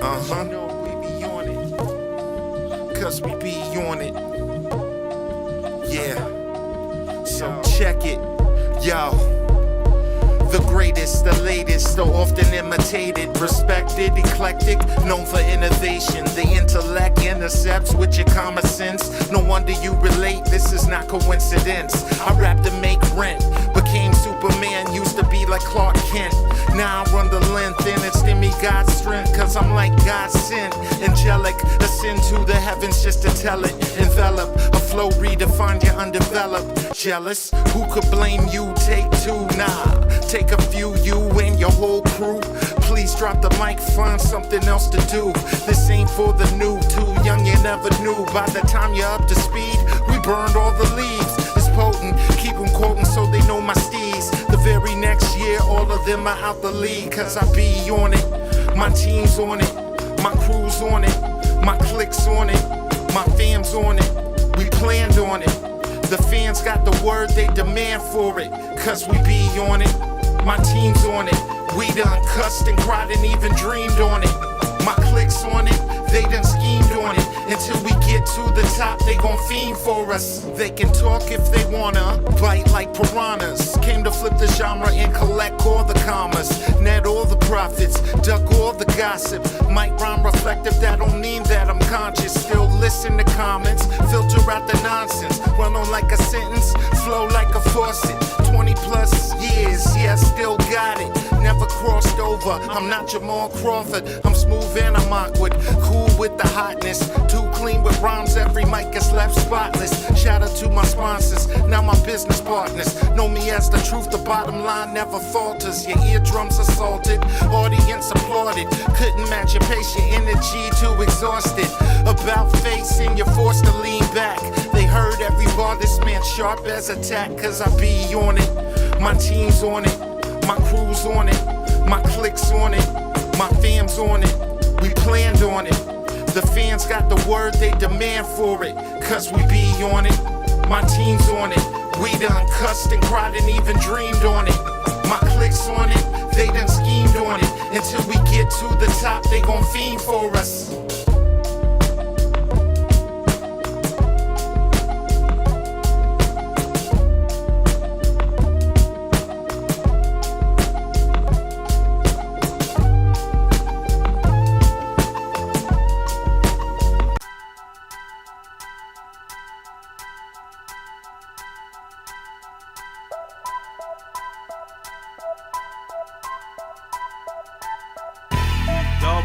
Uh-huh. You know we be on it. Cause we be on it. Yeah. So check it. Yo. The greatest, the latest, so often imitated, respected, eclectic, known for innovation. The intellect intercepts with your common sense. No wonder you relate, this is not coincidence. I rap to make rent, became Superman, used to be like Clark Kent. Now I run the length and it's demigod strength, cause I'm like God sent. Angelic, ascend to the heavens just to tell it. Envelop, a flow redefined, you're undeveloped. Jealous, who could blame you? Take two, nah. Take a few, you and your whole crew. Please drop the mic, find something else to do. This ain't for the new, too young, you never knew. By the time you're up to speed, we burned all the leaves. It's potent, keep them quoting so they know my steez. The very next year, all of them are out the league. Cause I be on it, my team's on it, my crew's on it, my clique's on it, my fam's on it, we planned on it. The fans got the word, they demand for it. Cause we be on it, my team's on it. We done cussed and cried and even dreamed on it. My clique's on it, they done schemed on it. Until we get to the top, they gon' fiend for us. They can talk if they wanna, bite like piranhas. Came to flip the genre and collect all the commas. Net all the profits, duck all the gossip. Might rhyme reflective, that don't mean that I'm conscious. Still listen to comments, filter out the nonsense. Run on like a sentence, flow like a faucet. 20 plus years, yeah, still got it. Never crossed over, I'm not Jamal Crawford. I'm smooth and I'm awkward, cool with the hotness. Too clean with rhymes, every mic is left spotless. Shout out to my sponsors, now my business partners. Know me as the truth, the bottom line never falters. Your eardrums assaulted, audience applauded. Couldn't match your pace, your energy too exhausted. About facing, you're forced to lean back. They heard every bar, this man sharp as a tack. Cause I be on it, my team's on it, my crew's on it, my clique's on it, my fam's on it, we planned on it. The fans got the word, they demand for it. Cause we be on it, my team's on it. We done cussed and cried and even dreamed on it. My clique's on it, they done schemed on it. Until we get to the top, they gon' fiend for us.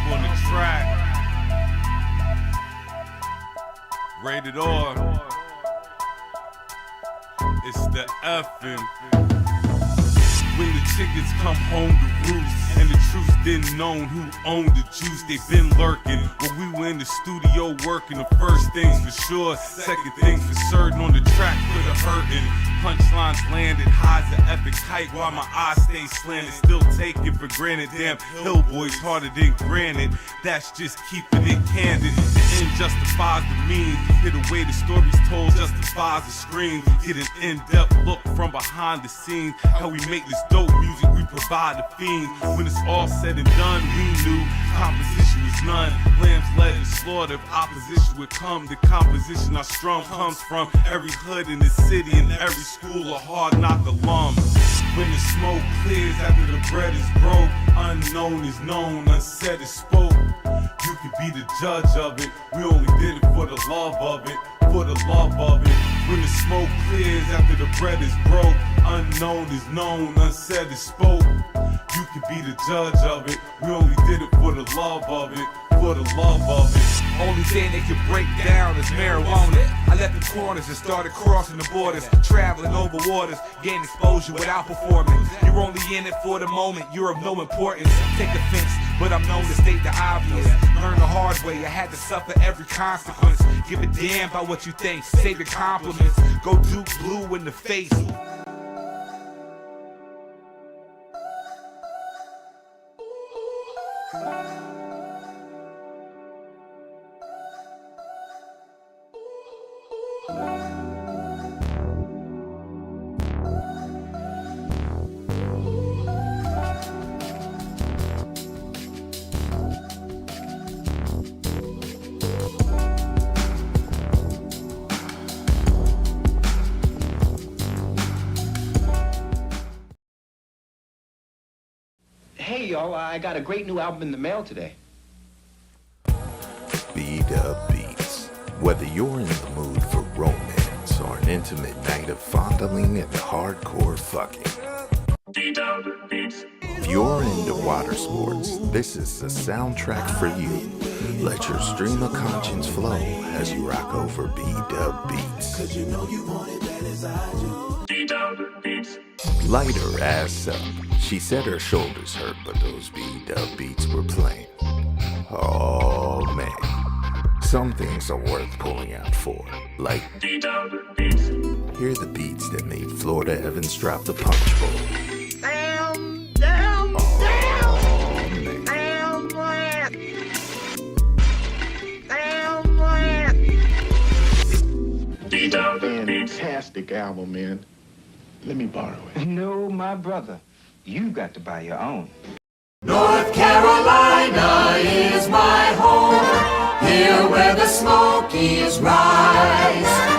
On the track, rated R. It's the effing. When the chickens come home to roost, and the truth didn't know who owned the juice, they been lurking. When we were in the studio working, the first things for sure, second things for certain. On the track with a hurting. Punchlines landed, highs an epic height while my eyes stay slanted. Still taken for granted, damn Hillboy's harder than granted. That's just keeping it candid. The end justifies the means. Hear the way the story's told justifies the scream. Get an in-depth look from behind the scenes. How we make this dope music, we provide the fiends. When it's all said and done, we knew composition was none. Lambs led to slaughter, if opposition would come. The composition I strum comes from every hood in the city and every school of hard knock alums. When the smoke clears after the bread is broke, unknown is known, unsaid is spoke. You could be the judge of it, we only did it for the love of it, for the love of it. When the smoke clears after the bread is broke, unknown is known, unsaid is spoke. You could be the judge of it, we only did it for the love of it, for the love of it. Only thing they could break down is marijuana. I left the corners and started crossing the borders, traveling over waters, gain exposure without performing. You're only in it for the moment, you're of no importance. Take offense, but I'm known to state the obvious. Learn the hard way, I had to suffer every consequence. Give a damn about what you think, save your compliments. Go Duke blue in the face. Hey, y'all, I got a great new album in the mail today. B-Dub Beats. Whether you're in the mood for romance or an intimate night of fondling and hardcore fucking. If you're into water sports, this is the soundtrack for you. Let your stream of conscience flow as you rock over B-Dub Beats. Cause you know you want it bad as I do. B-Dub Beats. Light her ass up. She said her shoulders hurt, but those B-Dub Beats were playing. Oh man. Some things are worth pulling out for, like B-Dub Beats. Hear the beats that made Florida Evans drop the punch bowl. Fantastic album, man. Let me borrow it. No, my brother. You got to buy your own. North Carolina is my home, here where the Smokies rise.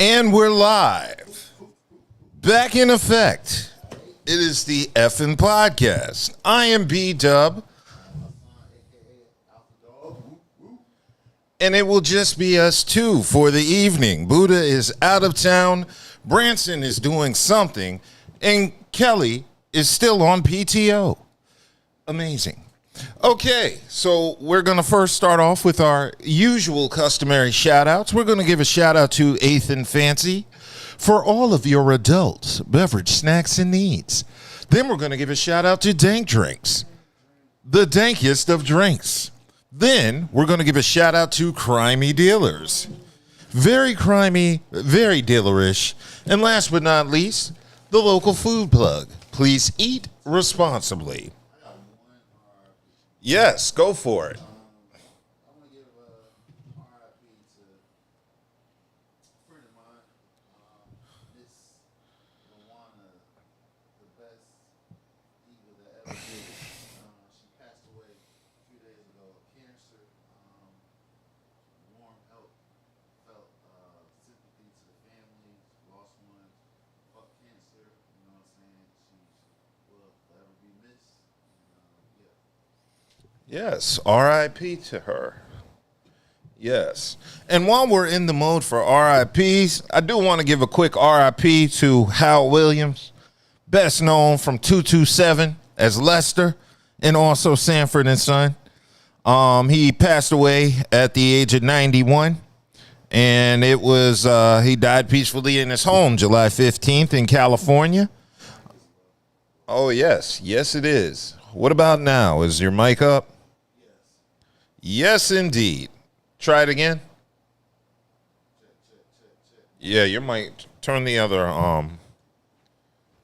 And we're live. Back in effect. It is the effing podcast. I am B-Dub. And it will just be us two for the evening. Buddha is out of town. Branson is doing something. And Kelly is still on PTO. Amazing. Okay, so we're going to first start off with our usual customary shout-outs. We're going to give a shout-out to Eighth and Fancy for all of your adult beverage snacks and needs. Then we're going to give a shout-out to Dank Drinks, the dankest of drinks. Then we're going to give a shout-out to Crimey Dealers. Very crimey, very dealerish. And last but not least, the local food plug. Please eat responsibly. Yes, go for it. I want to give RIP to a friend of mine, Miss Lawana, the best diva that ever did it. She passed away a few days ago of cancer. Warm felt sympathy to the family, lost one, fuck cancer, you know what I'm saying? She will forever be missed. Yeah. Yes, R.I.P. to her. Yes. And while we're in the mode for R.I.P.s, I do want to give a quick R.I.P. to Hal Williams, best known from 227 as Lester, and also Sanford and Son. He passed away at the age of 91, and it was he died peacefully in his home July 15th in California. Oh, yes. Yes, it is. What about now? Is your mic up? Yes, indeed. Try it again. Yeah, your mic. Turn the other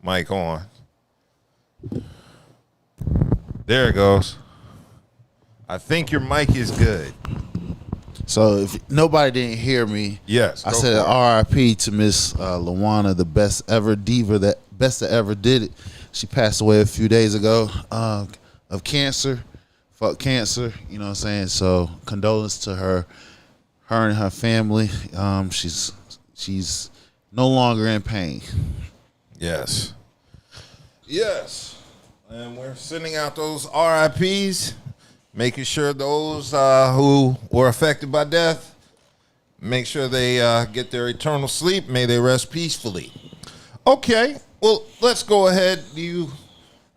mic on. There it goes. I think your mic is good. So if nobody didn't hear me, Yes, I go said for it. R.I.P. to Miss Lawana, the best ever diva, that best that ever did it. She passed away a few days ago of cancer. Fuck cancer, you know what I'm saying? So condolence to her and her family. She's no longer in pain. Yes. Yes. And we're sending out those RIPs, making sure those who were affected by death, make sure they get their eternal sleep. May they rest peacefully. Okay. Well, let's go ahead.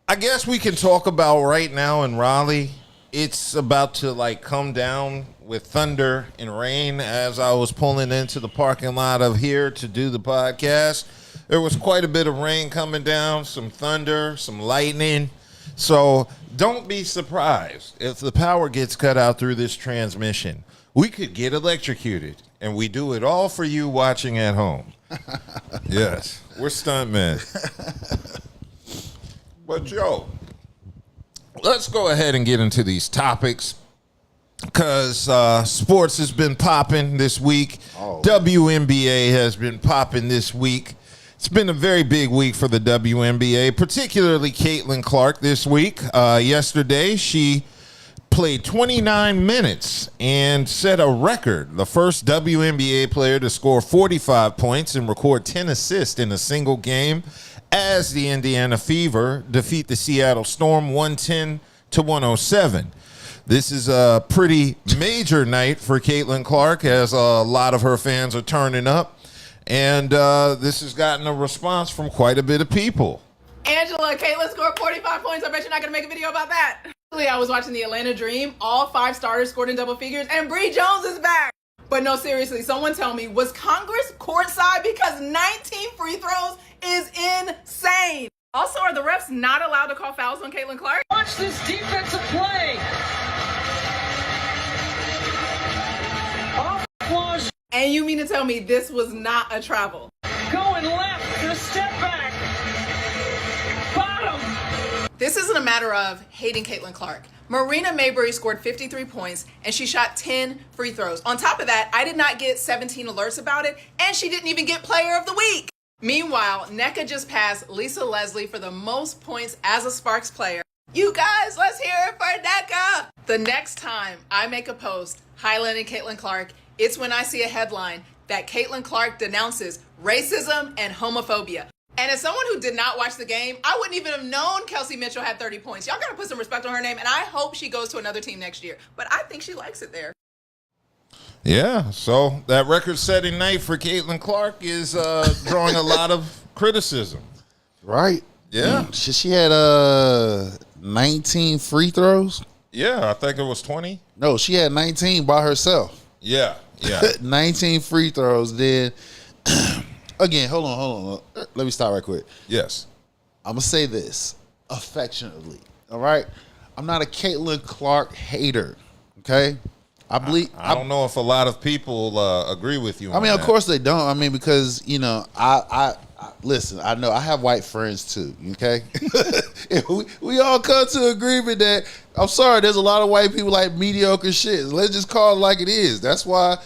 I guess we can talk about right now in Raleigh. It's about to come down with thunder and rain as I was pulling into the parking lot of here to do the podcast. There was quite a bit of rain coming down, some thunder, some lightning. So don't be surprised if the power gets cut out through this transmission. We could get electrocuted, and we do it all for you watching at home. Yes, we're stuntmen. But, Joe, let's go ahead and get into these topics because sports has been popping this week. WNBA has been popping this week. It's been a very big week for the WNBA, particularly Caitlin Clark this week. Yesterday, she played 29 minutes and set a record. The first WNBA player to score 45 points and record 10 assists in a single game as the Indiana Fever defeat the Seattle Storm 110-107. This is a pretty major night for Caitlin Clark as a lot of her fans are turning up. And this has gotten a response from quite a bit of people. Angela, Caitlin scored 45 points. I bet you're not going to make a video about that. I was watching the Atlanta Dream. All 5 starters scored in double figures, and Bree Jones is back. But no, seriously, someone tell me, was Congress courtside? Because 19 free throws is insane. Also, are the refs not allowed to call fouls on Caitlin Clark? Watch this defensive play. And you mean to tell me this was not a travel? Going left, the step back. Bottom. This isn't a matter of hating Caitlin Clark. Marina Maybury scored 53 points and she shot 10 free throws. On top of that, I did not get 17 alerts about it, and she didn't even get Player of the Week. Meanwhile, NECA just passed Lisa Leslie for the most points as a Sparks player. You guys, let's hear it for NECA. The next time I make a post highlighting Caitlin Clark, it's when I see a headline that Caitlin Clark denounces racism and homophobia. And as someone who did not watch the game, I wouldn't even have known Kelsey Mitchell had 30 points. Y'all gotta put some respect on her name, and I hope she goes to another team next year. But I think she likes it there. Yeah, so that record-setting night for Caitlin Clark is drawing a lot of criticism. Right? Yeah. She had 19 free throws. Yeah, I think it was 20. No, she had 19 by herself. Yeah. 19 free throws. Then, again, hold on. Let me stop right quick. Yes. I'm going to say this affectionately, all right? I'm not a Caitlin Clark hater, okay? I don't know if a lot of people agree with you. I mean, of course they don't. I mean, because, I listen, I know I have white friends too, okay? we all come to agreement that, I'm sorry, there's a lot of white people like mediocre shit. Let's just call it like it is. That's why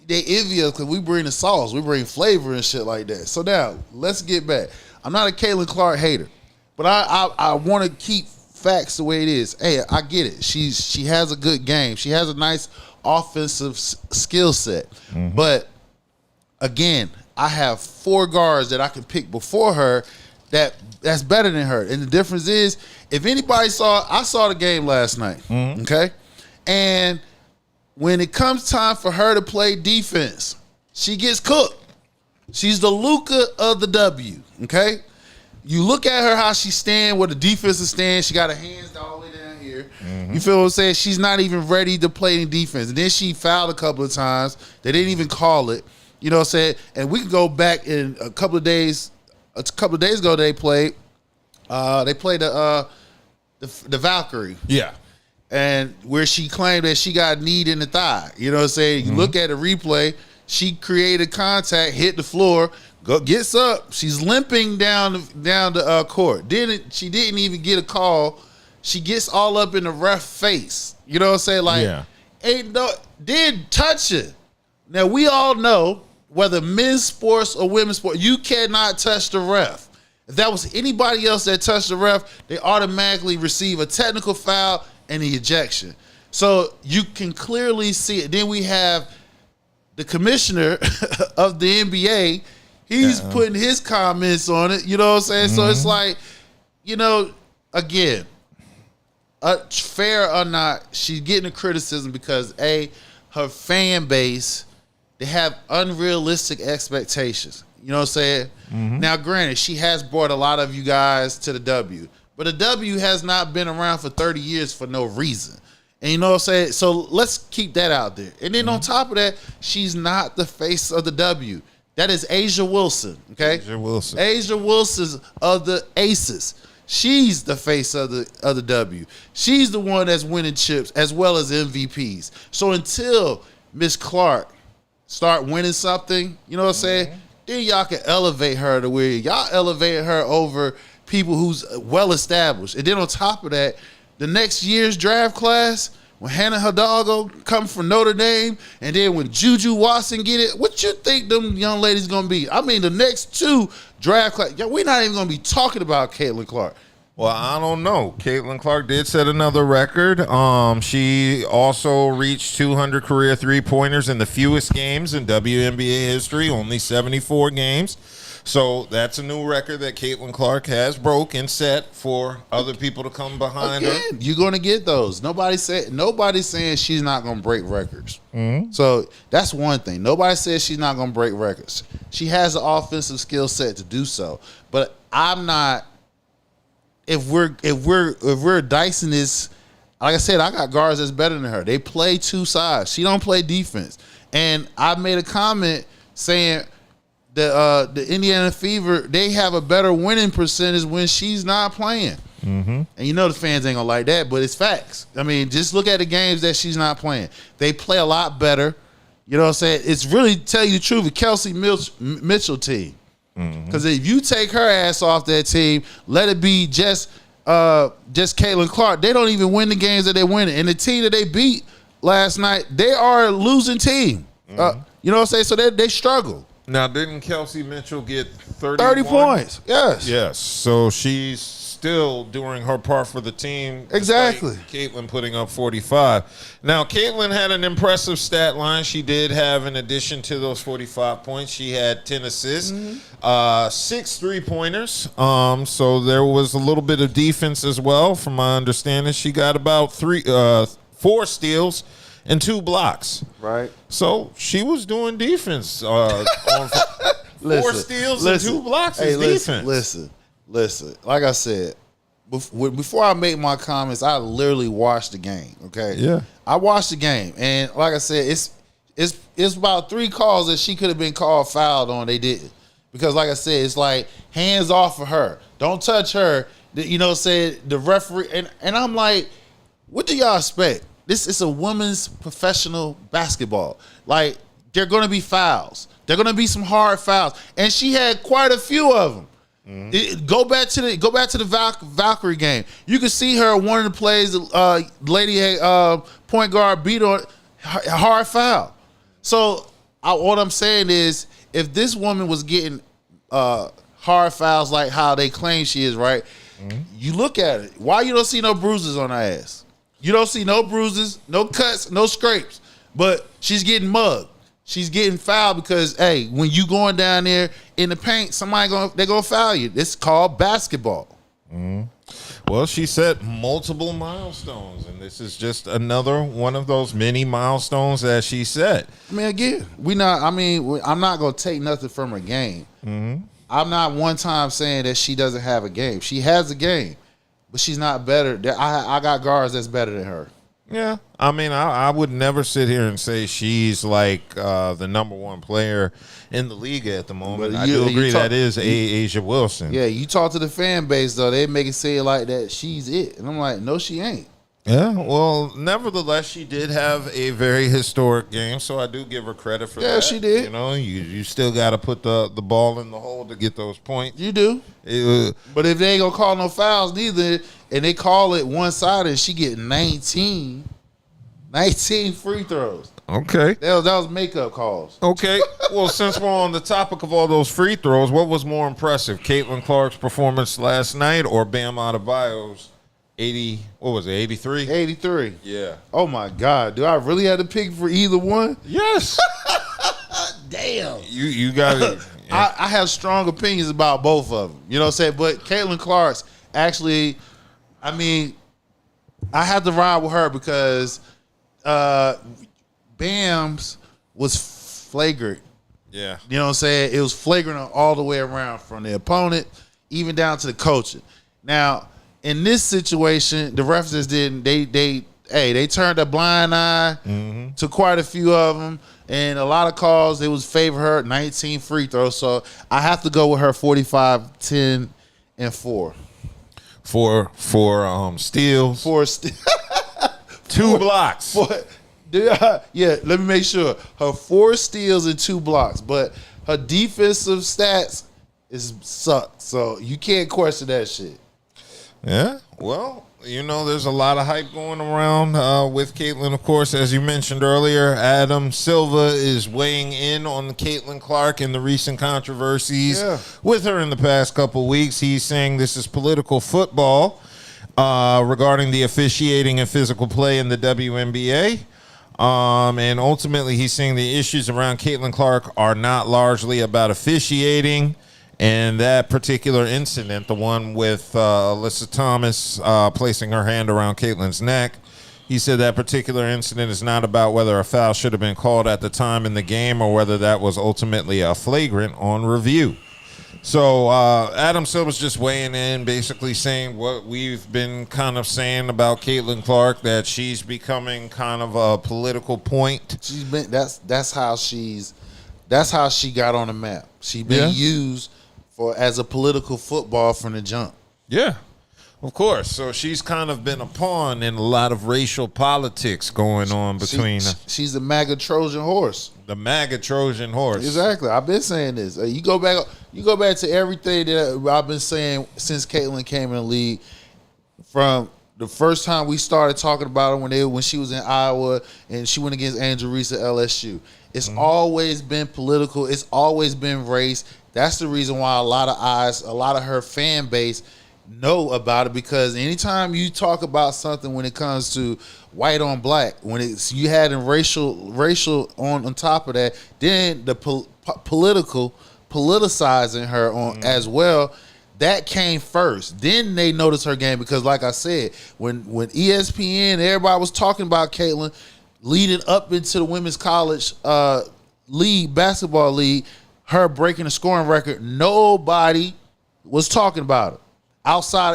they envy us, because we bring the sauce. We bring flavor and shit like that. So now, let's get back. I'm not a Caitlin Clark hater, but I want to keep facts the way it is. Hey, I get it. She has a good game. She has a nice offensive skill set. Mm-hmm. But, again, I have 4 guards that I can pick before her that's better than her. And the difference is, if anybody I saw the game last night, okay? And when it comes time for her to play defense, she gets cooked. She's the Luka of the W, okay? You look at her, how she stand, where the defense is stand. She got her hands all the way down here. Mm-hmm. You feel what I'm saying? She's not even ready to play any defense. And then she fouled a couple of times. They didn't even call it. You know what I'm saying? And we can go back in a couple of days ago they played the Valkyrie. Yeah. And where she claimed that she got knee in the thigh. You know what I'm saying? You look at the replay, she created contact, hit the floor, gets up, she's limping down the court. She didn't even get a call. She gets all up in the ref face. You know what I'm saying? Like, didn't touch it. Now, we all know, whether men's sports or women's sports, you cannot touch the ref. If that was anybody else that touched the ref, they automatically receive a technical foul and the ejection. So you can clearly see it. Then we have the commissioner of the NBA. He's putting his comments on it. You know what I'm saying? Mm-hmm. So it's like, again, fair or not, she's getting a criticism because, her fan base, they have unrealistic expectations. You know what I'm saying? Mm-hmm. Now, granted, she has brought a lot of you guys to the W, but the W has not been around for 30 years for no reason. And you know what I'm saying? So let's keep that out there. And then on top of that, she's not the face of the W. That is Asia Wilson, okay? Asia Wilson's of the Aces. She's the face of the W. She's the one that's winning chips as well as MVPs. So until Miss Clark start winning something, you know what I'm saying? Then y'all can elevate her to where y'all elevate her over people who's well established. And then on top of that, the next year's draft class, when Hannah Hidalgo come from Notre Dame, and then when Juju Watson get it, what you think them young ladies gonna be? I mean, the next 2 draft class, we're not even gonna be talking about Caitlin Clark. Well, I don't know. Caitlin Clark did set another record. She also reached 200 career three-pointers in the fewest games in WNBA history, only 74 games. So that's a new record that Caitlin Clark has broke and set for other people to come behind her. You're going to get those. Nobody's saying she's not going to break records. So that's one thing. Nobody says she's not going to break records. She has the offensive skill set to do so. But I'm not. If we're dicing this, like I said, I got guards that's better than her. They play 2 sides. She don't play defense. And I made a comment saying the Indiana Fever, they have a better winning percentage when she's not playing. And you know the fans ain't gonna like that, but it's facts. I mean, just look at the games that she's not playing. They play a lot better. You know what I'm saying? It's really, tell you the truth, a Kelsey Mitchell team. Because if you take her ass off that team, let it be just Caitlin Clark, they don't even win the games that they win. And the team that they beat last night, they are a losing team. You know what I'm saying? So they struggle. Now, didn't Kelsey Mitchell get 30 points? Yes. Yes. So she's still doing her part for the team. Exactly. Caitlin putting up 45. Now, Caitlin had an impressive stat line. She did have, in addition to those 45 points, she had 10 assists, 6 3-pointers. So there was a little bit of defense as well. From my understanding, she got about 4 steals and 2 blocks. Right. So she was doing defense. On 4 steals and 2 blocks is defense. Listen. Like I said, before I make my comments, I literally watched the game. Okay. Yeah. I watched the game, and like I said, it's about 3 calls that she could have been called fouled on. They didn't, because like I said, it's like hands off of her. Don't touch her. You know, say the referee, and I'm like, what do y'all expect? This is a women's professional basketball. Like, there are going to be fouls. There are going to be some hard fouls, and she had quite a few of them. Go back to the Valkyrie game. You can see her one of the plays. Lady point guard beat on hard foul. So what I'm saying is, if this woman was getting hard fouls like how they claim she is, right? You look at it. Why you don't see no bruises on her ass? You don't see no bruises, no cuts, no scrapes. But she's getting mugged. She's getting fouled because, hey, when you going down there in the paint, they're gonna foul you. It's called basketball. Well, she set multiple milestones, and this is just another one of those many milestones that she set. I mean, again, I'm not gonna take nothing from her game. I'm not one time saying that she doesn't have a game. She has a game, but she's not better. I got guards that's better than her. Yeah, I mean, I would never sit here and say she's like the number 1 player in the league at the moment. I do agree that is Asia Wilson. Yeah, you talk to the fan base, though, they make it seem like that she's it. And I'm like, no, she ain't. Yeah, well, nevertheless, she did have a very historic game, so I do give her credit for that. Yeah, she did. You know, you still got to put the ball in the hole to get those points. You do. But if they ain't going to call no fouls neither, and they call it one-sided, she get 19 free throws. Okay. That was makeup calls. Okay. Well, since we're on the topic of all those free throws, what was more impressive, Caitlin Clark's performance last night or Bam Adebayo's 83? 83. Yeah. Oh, my God. Do I really have to pick for either one? Yes. Damn. You got it. Yeah. I have strong opinions about both of them. You know what I'm saying? But Caitlin Clark's actually, I mean, I have to ride with her because Bam's was flagrant. Yeah. You know what I'm saying? It was flagrant all the way around, from the opponent even down to the coaching. Now, in this situation, the referees didn't. They they turned a blind eye to quite a few of them, and a lot of calls it was favor her. 19 free throws, so I have to go with her 45, 10, and 4. For steals. 4 2 blocks. Yeah, let me make sure. Her 4 steals and 2 blocks, but her defensive stats suck. So you can't question that shit. Yeah, well, there's a lot of hype going around with Caitlin, of course. As you mentioned earlier, Adam Silva is weighing in on Caitlin Clark and the recent controversies with her in the past couple weeks. He's saying this is political football regarding the officiating and physical play in the WNBA. And ultimately, he's saying the issues around Caitlin Clark are not largely about officiating. And that particular incident, the one with Alyssa Thomas placing her hand around Caitlin's neck, he said that particular incident is not about whether a foul should have been called at the time in the game or whether that was ultimately a flagrant on review. So Adam Silva's just weighing in, basically saying what we've been kind of saying about Caitlin Clark, that she's becoming kind of a political point. That's how she got on the map. She's been used as a political football from the jump. Yeah, of course. So she's kind of been a pawn in a lot of racial politics going on between. She's the MAGA Trojan horse. The MAGA Trojan horse. Exactly. I've been saying this. You go back to everything that I've been saying since Caitlin came in the league. From the first time we started talking about her when she was in Iowa and she went against Angel Reese at LSU. It's always been political. It's always been race. That's the reason why a lot of her fan base know about it, because anytime you talk about something when it comes to white on black, when you had in racial on top of that, then the politicizing her on as well, that came first. Then they noticed her game, because like I said, when ESPN, everybody was talking about Caitlin leading up into the women's college basketball league, her breaking the scoring record, nobody was talking about it.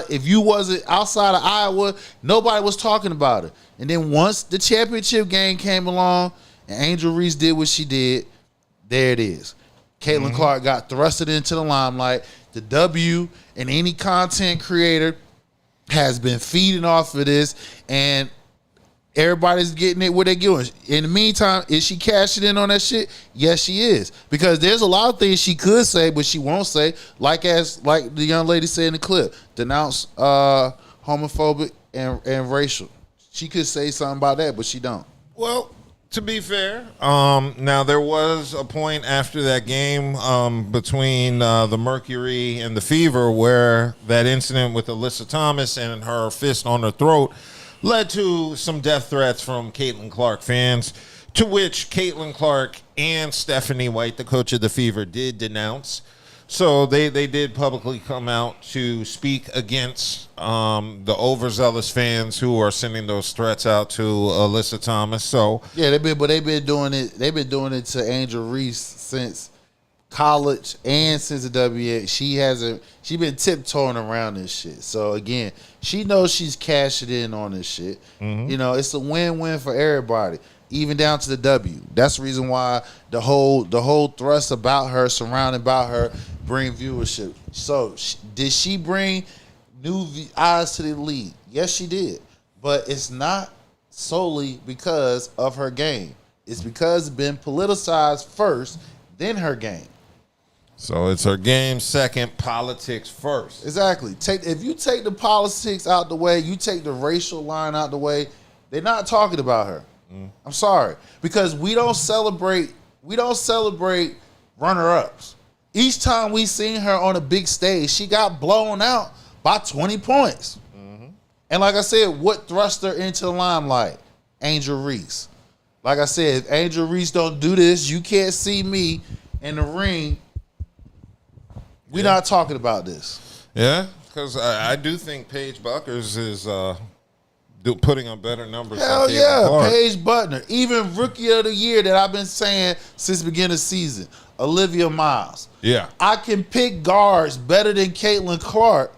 If you wasn't outside of Iowa, nobody was talking about it. And then once the championship game came along and Angel Reese did what she did, there it is. Caitlin Clark got thrusted into the limelight. The W and any content creator has been feeding off of this, and everybody's getting it what they're doing. In the meantime, is she cashing in on that shit? Yes, she is. Because there's a lot of things she could say, but she won't say. Like the young lady said in the clip, denounce homophobic and racial. She could say something about that, but she don't. Well, to be fair, now there was a point after that game between the Mercury and the Fever where that incident with Alyssa Thomas and her fist on her throat led to some death threats from Caitlin Clark fans, to which Caitlin Clark and Stephanie White, the coach of the Fever, did denounce. So they did publicly come out to speak against the overzealous fans who are sending those threats out to Alyssa Thomas. So yeah, they've been doing it. They've been doing it to Angel Reese since college and since the WNBA. She been tiptoeing around this shit. So again, she knows she's cashing in on this shit. It's a win-win for everybody, even down to the W. That's the reason why the whole thrust about her, surrounding about her, bring viewership. So did she bring new eyes to the league? Yes, she did. But it's not solely because of her game. It's because it's been politicized first, then her game. So it's her game second, politics first. Exactly. If you take the politics out the way, you take the racial line out the way, they're not talking about her. I'm sorry. Because we don't celebrate runner-ups. Each time we seen her on a big stage, she got blown out by 20 points. And like I said, what thrust her into the limelight? Angel Reese. Like I said, if Angel Reese don't do this, you can't see me in the ring. We're not talking about this. Yeah, because I do think Paige Buckers is putting up better numbers. Hell yeah, Paige Butner. Even Rookie of the Year that I've been saying since the beginning of the season, Olivia Miles. Yeah. I can pick guards better than Caitlin Clark,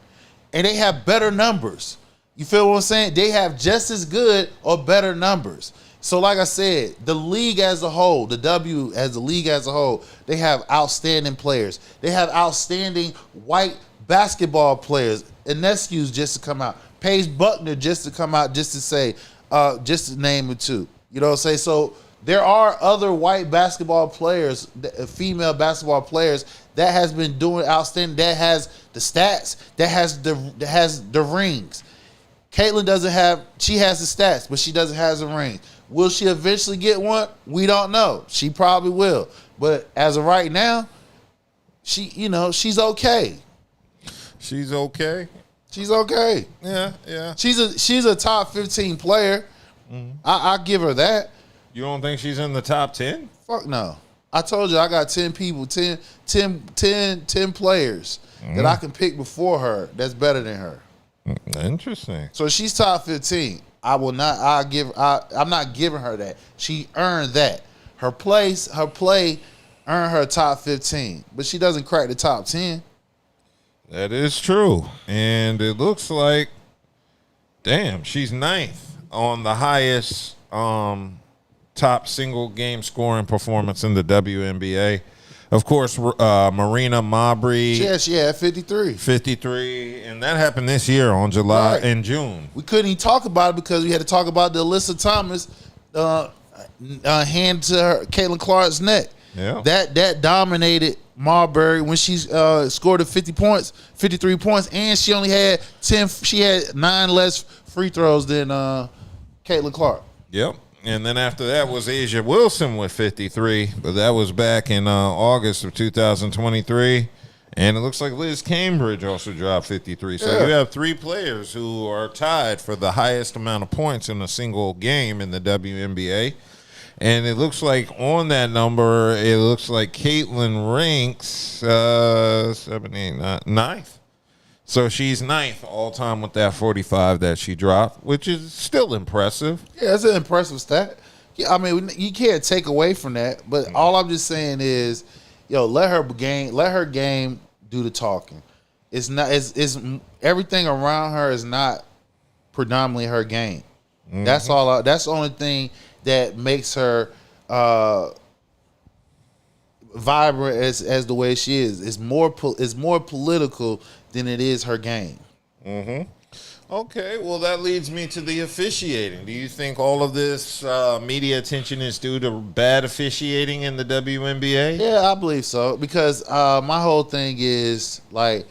and they have better numbers. You feel what I'm saying? They have just as good or better numbers. So like I said, the league as a whole, the W as the league as a whole, they have outstanding players. They have outstanding white basketball players. Inescu's just to come out. Paige Buckner just to come out just to say, just to name it two. You know what I'm saying? So there are other white basketball players, female basketball players that has been doing outstanding, that has the stats, that has the rings. Caitlyn doesn't have, she has the stats, but she doesn't have the ring. Will she eventually get one? We don't know. She probably will. But as of right now, she's okay. She's okay. She's okay. Yeah. She's a top 15 player. I give her that. You don't think she's in the top 10? Fuck no. I told you I got 10 people, 10 players that I can pick before her that's better than her. Interesting. So she's top 15. I'm not giving her that. She earned that. Her play earned her top 15, but she doesn't crack the top 10. That is true. And it looks like, damn, she's ninth on the highest top single game scoring performance in the WNBA. Of course, Marina Mabrey. She had 53. 53, and that happened this year on July and June. We couldn't even talk about it because we had to talk about the Alyssa Thomas hand to her, Caitlin Clark's neck. Yeah, that dominated Marbury when she scored 53 points, and she only had 10. She had 9 less free throws than Caitlin Clark. Yep. And then after that was Asia Wilson with 53, but that was back in August of 2023. And it looks like Liz Cambridge also dropped 53. So you have 3 players who are tied for the highest amount of points in a single game in the WNBA. And it looks like on that number, it looks like Caitlin ranks 7, 8, 9, 9th. So she's 9th all time with that 45 that she dropped, which is still impressive. Yeah, it's an impressive stat. Yeah, I mean, you can't take away from that. But all I'm just saying is, let her game do the talking. It's not. It's everything around her is not predominantly her game. Mm-hmm. That's all. That's the only thing that makes her vibrant as the way she is. It's more political than it is her game. Mm-hmm. Okay, well, that leads me to the officiating. Do you think all of this media attention is due to bad officiating in the WNBA? Yeah, I believe so. Because my whole thing is, like,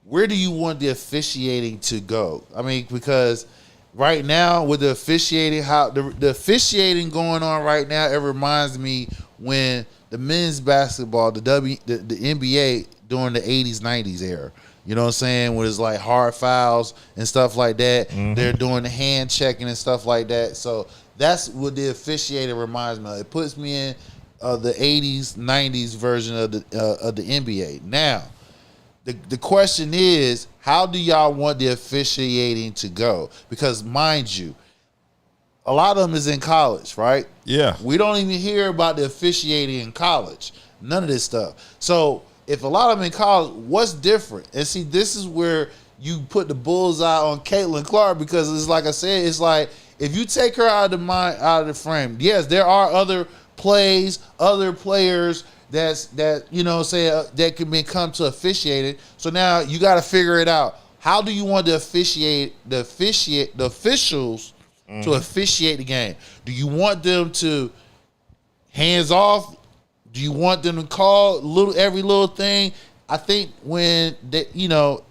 where do you want the officiating to go? I mean, because right now with the officiating, how the officiating going on right now, it reminds me when the men's basketball, the NBA during the 80s, 90s era. You know what I'm saying? When it's like hard fouls and stuff like that. Mm-hmm. They're doing the hand checking and stuff like that. So that's what the officiating reminds me of. It puts me in the 80s, 90s version of the NBA. Now, the question is, how do y'all want the officiating to go? Because mind you, a lot of them is in college, right? Yeah. We don't even hear about the officiating in college. None of this stuff. So if a lot of them in college, what's different? And see, this is where you put the bullseye on Caitlin Clark, because it's like I said, it's like if you take her out of the frame, yes, there are other plays, other players that you know say that can become to officiating. So now you got to figure it out. How do you want to the officials to officiate the game? Do you want them to hands off? Do you want them to call every little thing? I think when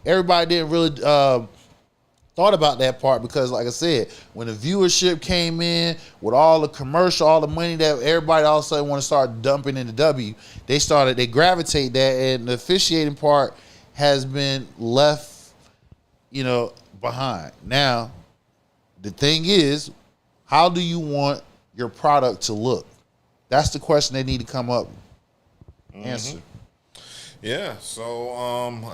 everybody didn't really thought about that part, because like I said, when the viewership came in with all the commercial, all the money that everybody all of a sudden want to start dumping in the W, they gravitate that, and the officiating part has been left, behind. Now, the thing is, how do you want your product to look? That's the question they need to come up and answer. Yeah, so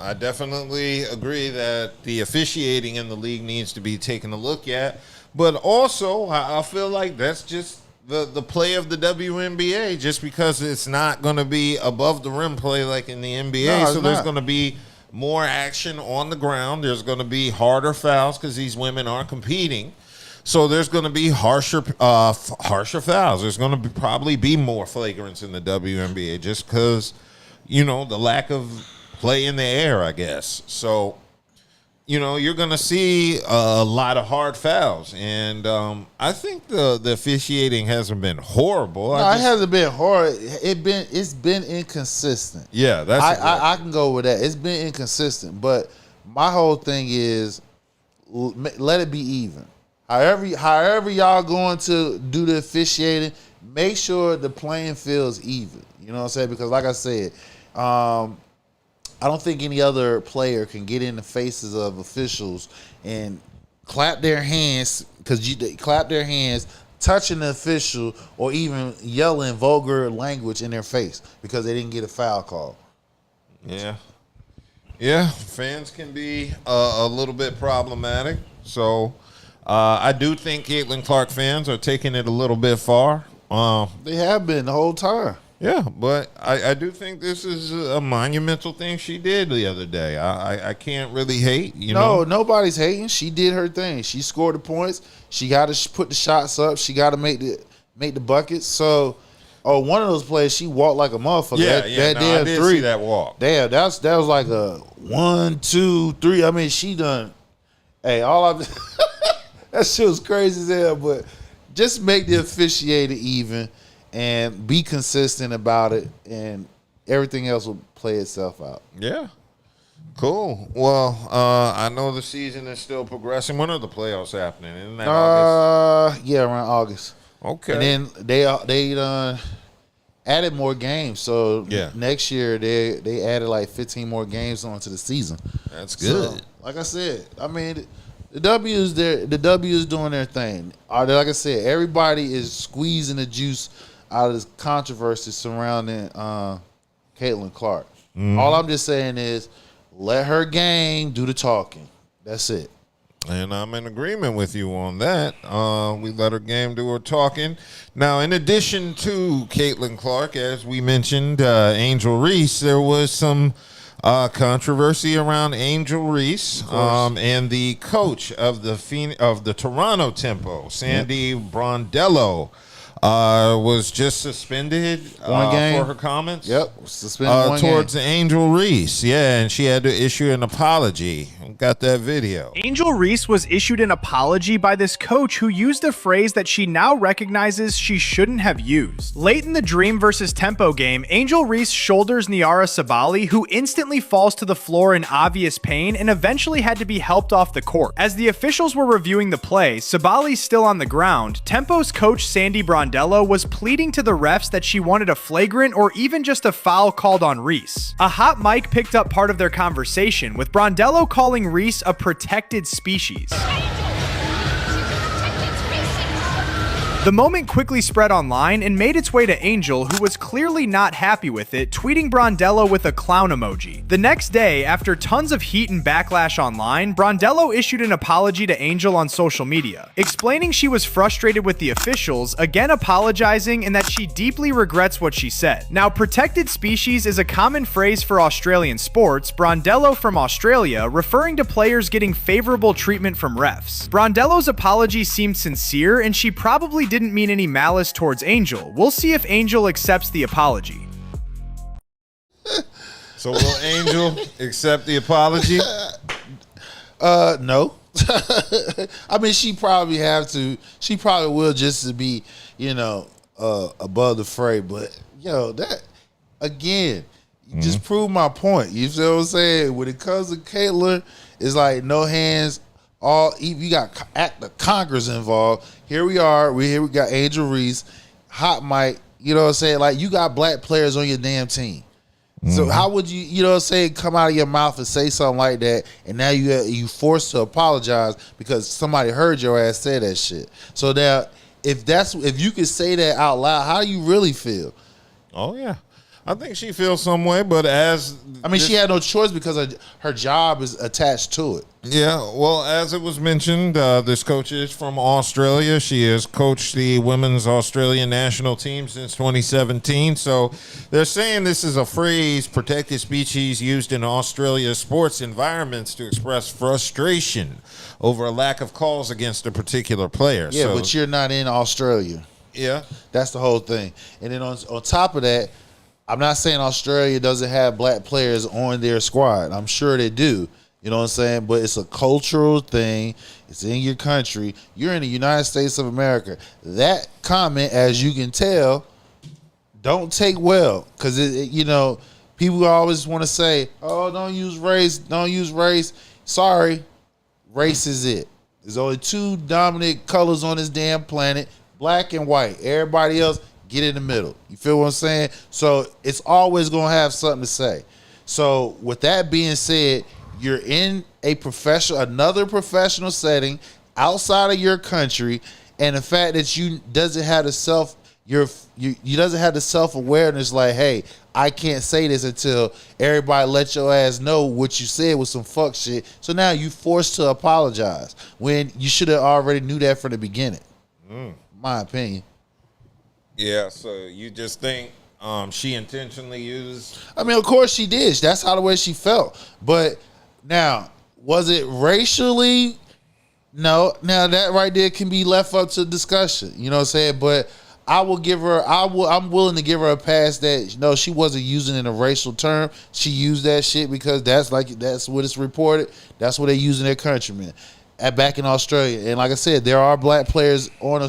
I definitely agree that the officiating in the league needs to be taken a look at. But also, I feel like that's just the play of the WNBA, just because it's not going to be above the rim play like in the NBA. No, so there's going to be more action on the ground. There's going to be harder fouls because these women are competing. So there's going to be harsher fouls. There's going to probably be more flagrants in the WNBA just because, the lack of play in the air, I guess. So, you're going to see a lot of hard fouls. And I think the officiating hasn't been horrible. No, it hasn't been horrible. It's been inconsistent. Yeah, I can go with that. It's been inconsistent. But my whole thing is let it be even. However y'all going to do the officiating, make sure the playing field is even. You know what I'm saying? Because like I said, I don't think any other player can get in the faces of officials and clap their hands touching the official or even yelling vulgar language in their face because they didn't get a foul call. Yeah. Yeah, fans can be a little bit problematic. So I do think Caitlin Clark fans are taking it a little bit far. They have been the whole time. Yeah, but I do think this is a monumental thing she did the other day. I can't really hate, No, nobody's hating. She did her thing. She scored the points. She got to put the shots up. She got to make the buckets. So, one of those plays, she walked like a motherfucker. I did see that walk. Damn, that was like a 1, 2, 3. I mean, she done. Hey, that shit was crazy as hell. But just make the officiating even. And be consistent about it, and everything else will play itself out. Yeah. Cool. Well, I know the season is still progressing. When are the playoffs happening? Isn't that August? Yeah, around August. Okay. And then they added more games. So next year they added like 15 more games onto the season. That's good. So, like I said, I mean the W's there. The W's doing their thing. Like I said, everybody is squeezing the juice out of this controversy surrounding Caitlin Clark. All I'm just saying is let her game do the talking. That's it. And I'm in agreement with you on that. We let her game do her talking. Now, in addition to Caitlin Clark, as we mentioned, Angel Reese, there was some controversy around Angel Reese and the coach of the Toronto Tempo, Sandy Brondello. Was just suspended one game for her comments. Yep, suspended towards Angel Reese. Yeah, and she had to issue an apology. Got that video. Angel Reese was issued an apology by this coach who used a phrase that she now recognizes she shouldn't have used. Late in the Dream versus Tempo game, Angel Reese shoulders Nyara Sabali, who instantly falls to the floor in obvious pain and eventually had to be helped off the court. As the officials were reviewing the play, Sabali's still on the ground. Tempo's coach Sandy Brondello was pleading to the refs that she wanted a flagrant or even just a foul called on Reese. A hot mic picked up part of their conversation, with Brondello calling Reese a protected species. The moment quickly spread online and made its way to Angel, who was clearly not happy with it, tweeting Brondello with a clown emoji. The next day, after tons of heat and backlash online, Brondello issued an apology to Angel on social media, explaining she was frustrated with the officials, again apologizing, and that she deeply regrets what she said. Now, protected species is a common phrase for Australian sports, Brondello from Australia, referring to players getting favorable treatment from refs. Brondello's apology seemed sincere, and she probably didn't mean any malice towards Angel. We'll see if Angel accepts the apology. So will Angel accept the apology? No. I mean, she probably have to. She probably will just to be, above the fray. But that again, just prove my point. You feel what I'm saying? When it comes to Caitlin, it's like no hands. You got the Congress involved. Here we are. We got Angel Reese, hot mic. You know what I'm saying? Like, you got black players on your damn team. So how would you know what I'm saying, come out of your mouth and say something like that, and now you forced to apologize because somebody heard your ass say that shit. So now, if you could say that out loud, how do you really feel? Oh yeah. I think she feels some way, but she had no choice because her job is attached to it. Yeah, well, as it was mentioned, this coach is from Australia. She has coached the women's Australian national team since 2017. So they're saying this is a phrase, protected species, used in Australia's sports environments to express frustration over a lack of calls against a particular player. Yeah, but you're not in Australia. Yeah. That's the whole thing. And then on top of that, I'm not saying Australia doesn't have black players on their squad. I'm sure they do. You know what I'm saying? But it's a cultural thing. It's in your country. You're in the United States of America. That comment, as you can tell, don't take well. Because, people always want to say, oh, don't use race. Don't use race. Sorry. Race is it. There's only two dominant colors on this damn planet, black and white. Everybody else, get in the middle. You feel what I'm saying? So it's always going to have something to say. So with that being said, you're in another professional setting outside of your country, and the fact that you doesn't have the self-awareness like, hey, I can't say this until everybody let your ass know what you said was some fuck shit. So now you forced to apologize when you should have already knew that from the beginning. My opinion. Yeah, so you just think she intentionally used... I mean, of course she did. That's how the way she felt. But now, was it racially? No. Now, that right there can be left up to discussion. You know what I'm saying? But I'm willing to give her a pass that, no, she wasn't using it in a racial term. She used that shit because that's what it's reported. That's what they use in their countrymen. Back in Australia. And like I said, there are black players on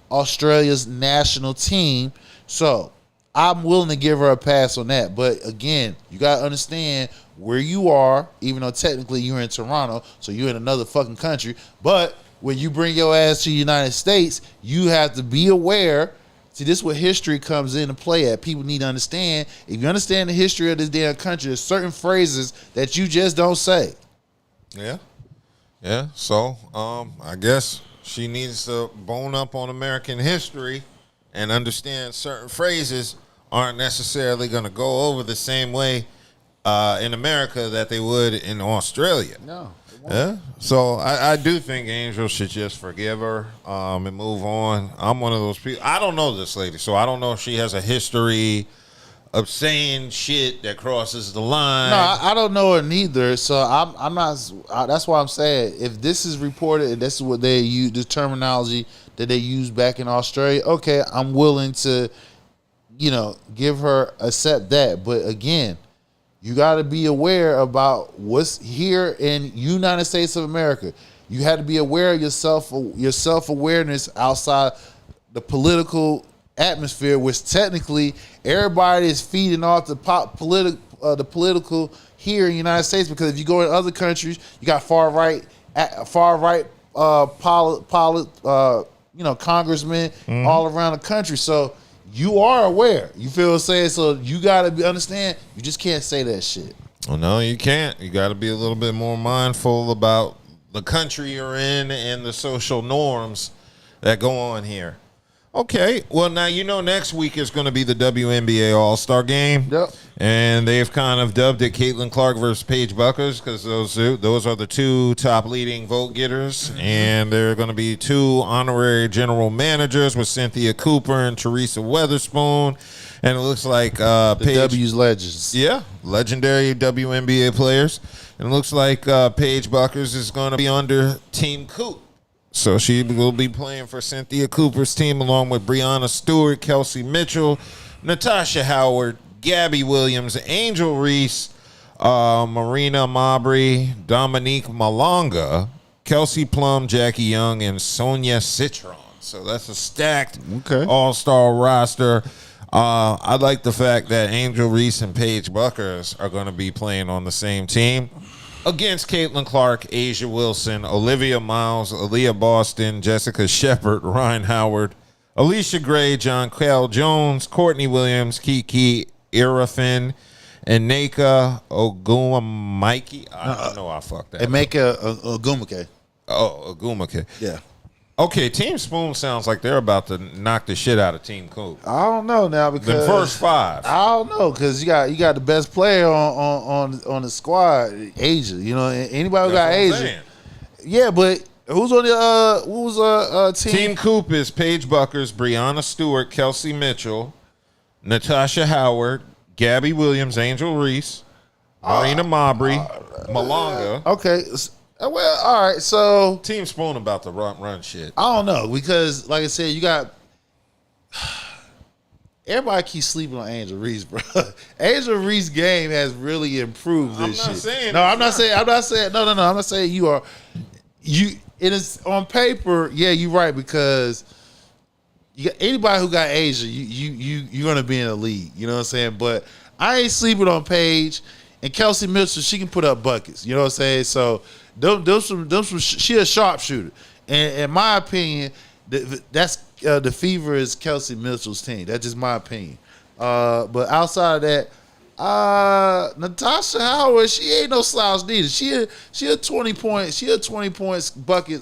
Australia's national team. So I'm willing to give her a pass on that. But again, you got to understand where you are, even though technically you're in Toronto, so you're in another fucking country. But when you bring your ass to the United States, you have to be aware. See, this is where history comes into play at. People need to understand. If you understand the history of this damn country, there's certain phrases that you just don't say. Yeah. Yeah. So I guess she needs to bone up on American history and understand certain phrases aren't necessarily going to go over the same way in America that they would in Australia. No. Yeah. So I do think Angel should just forgive her and move on. I'm one of those people. I don't know this lady, so I don't know if she has a history of saying shit that crosses the line. No, I don't know it neither. So I'm not. That's why I'm saying if this is reported and this is what they use, the terminology that they use back in Australia. Okay, I'm willing to, give her accept that. But again, you got to be aware about what's here in United States of America. You had to be aware of your self-awareness outside the political atmosphere, which technically everybody is feeding off the political here in the United States. Because if you go in other countries, you got far right congressmen all around the country. So you are aware. You feel what I'm saying? So you got to understand, you just can't say that shit. Well, no, you can't. You got to be a little bit more mindful about the country you're in and the social norms that go on here. Okay, well, now next week is going to be the WNBA All-Star Game. Yep. And they've kind of dubbed it Caitlin Clark versus Paige Buckers because those are the two top leading vote getters. Mm-hmm. And there are going to be two honorary general managers with Cynthia Cooper and Teresa Weatherspoon. And it looks like Paige... W's legends. Yeah, legendary WNBA players. And it looks like Paige Buckers is going to be under Team Coop. So she will be playing for Cynthia Cooper's team along with Breanna Stewart, Kelsey Mitchell, Natasha Howard, Gabby Williams, Angel Reese, Marina Mabry, Dominique Malonga, Kelsey Plum, Jackie Young, and Sonia Citron. So that's a stacked all-star roster. I like the fact that Angel Reese and Paige Buckers are going to be playing on the same team against Caitlin Clark, Asia Wilson, Olivia Miles, Aaliyah Boston, Jessica Shepard, Ryan Howard, Alicia Gray, John Cal Jones, Courtney Williams, Kiki Irafin, and Naka Ogumike. I don't know. I fucked that. Emeka Ogumike. Oh, Ogumike. Yeah. Okay, Team Spoon sounds like they're about to knock the shit out of Team Coop. I don't know now because The first 5. I don't know because you got the best player on the squad, Asia. You know, anybody who got Asia. Yeah, but who's on the team? Team Coop is Paige Buckers, Brianna Stewart, Kelsey Mitchell, Natasha Howard, Gabby Williams, Angel Reese, Marina Mabry, Malonga. Okay. Well, all right. So Team Spoon about to run shit. I don't know because, like I said, you got everybody keeps sleeping on Angel Reese, bro. Angel Reese game has really improved this shit. I'm not saying. No. I'm not saying you are. It is on paper. Yeah, you're right because you got anybody who got Asia, you're gonna be in the league. You know what I'm saying? But I ain't sleeping on Paige and Kelsey Mitchell. She can put up buckets. You know what I'm saying? So. She a sharpshooter, and in my opinion, that's the Fever is Kelsey Mitchell's team. That's just my opinion. But outside of that, Natasha Howard, she ain't no slouch neither. She a 20 points bucket.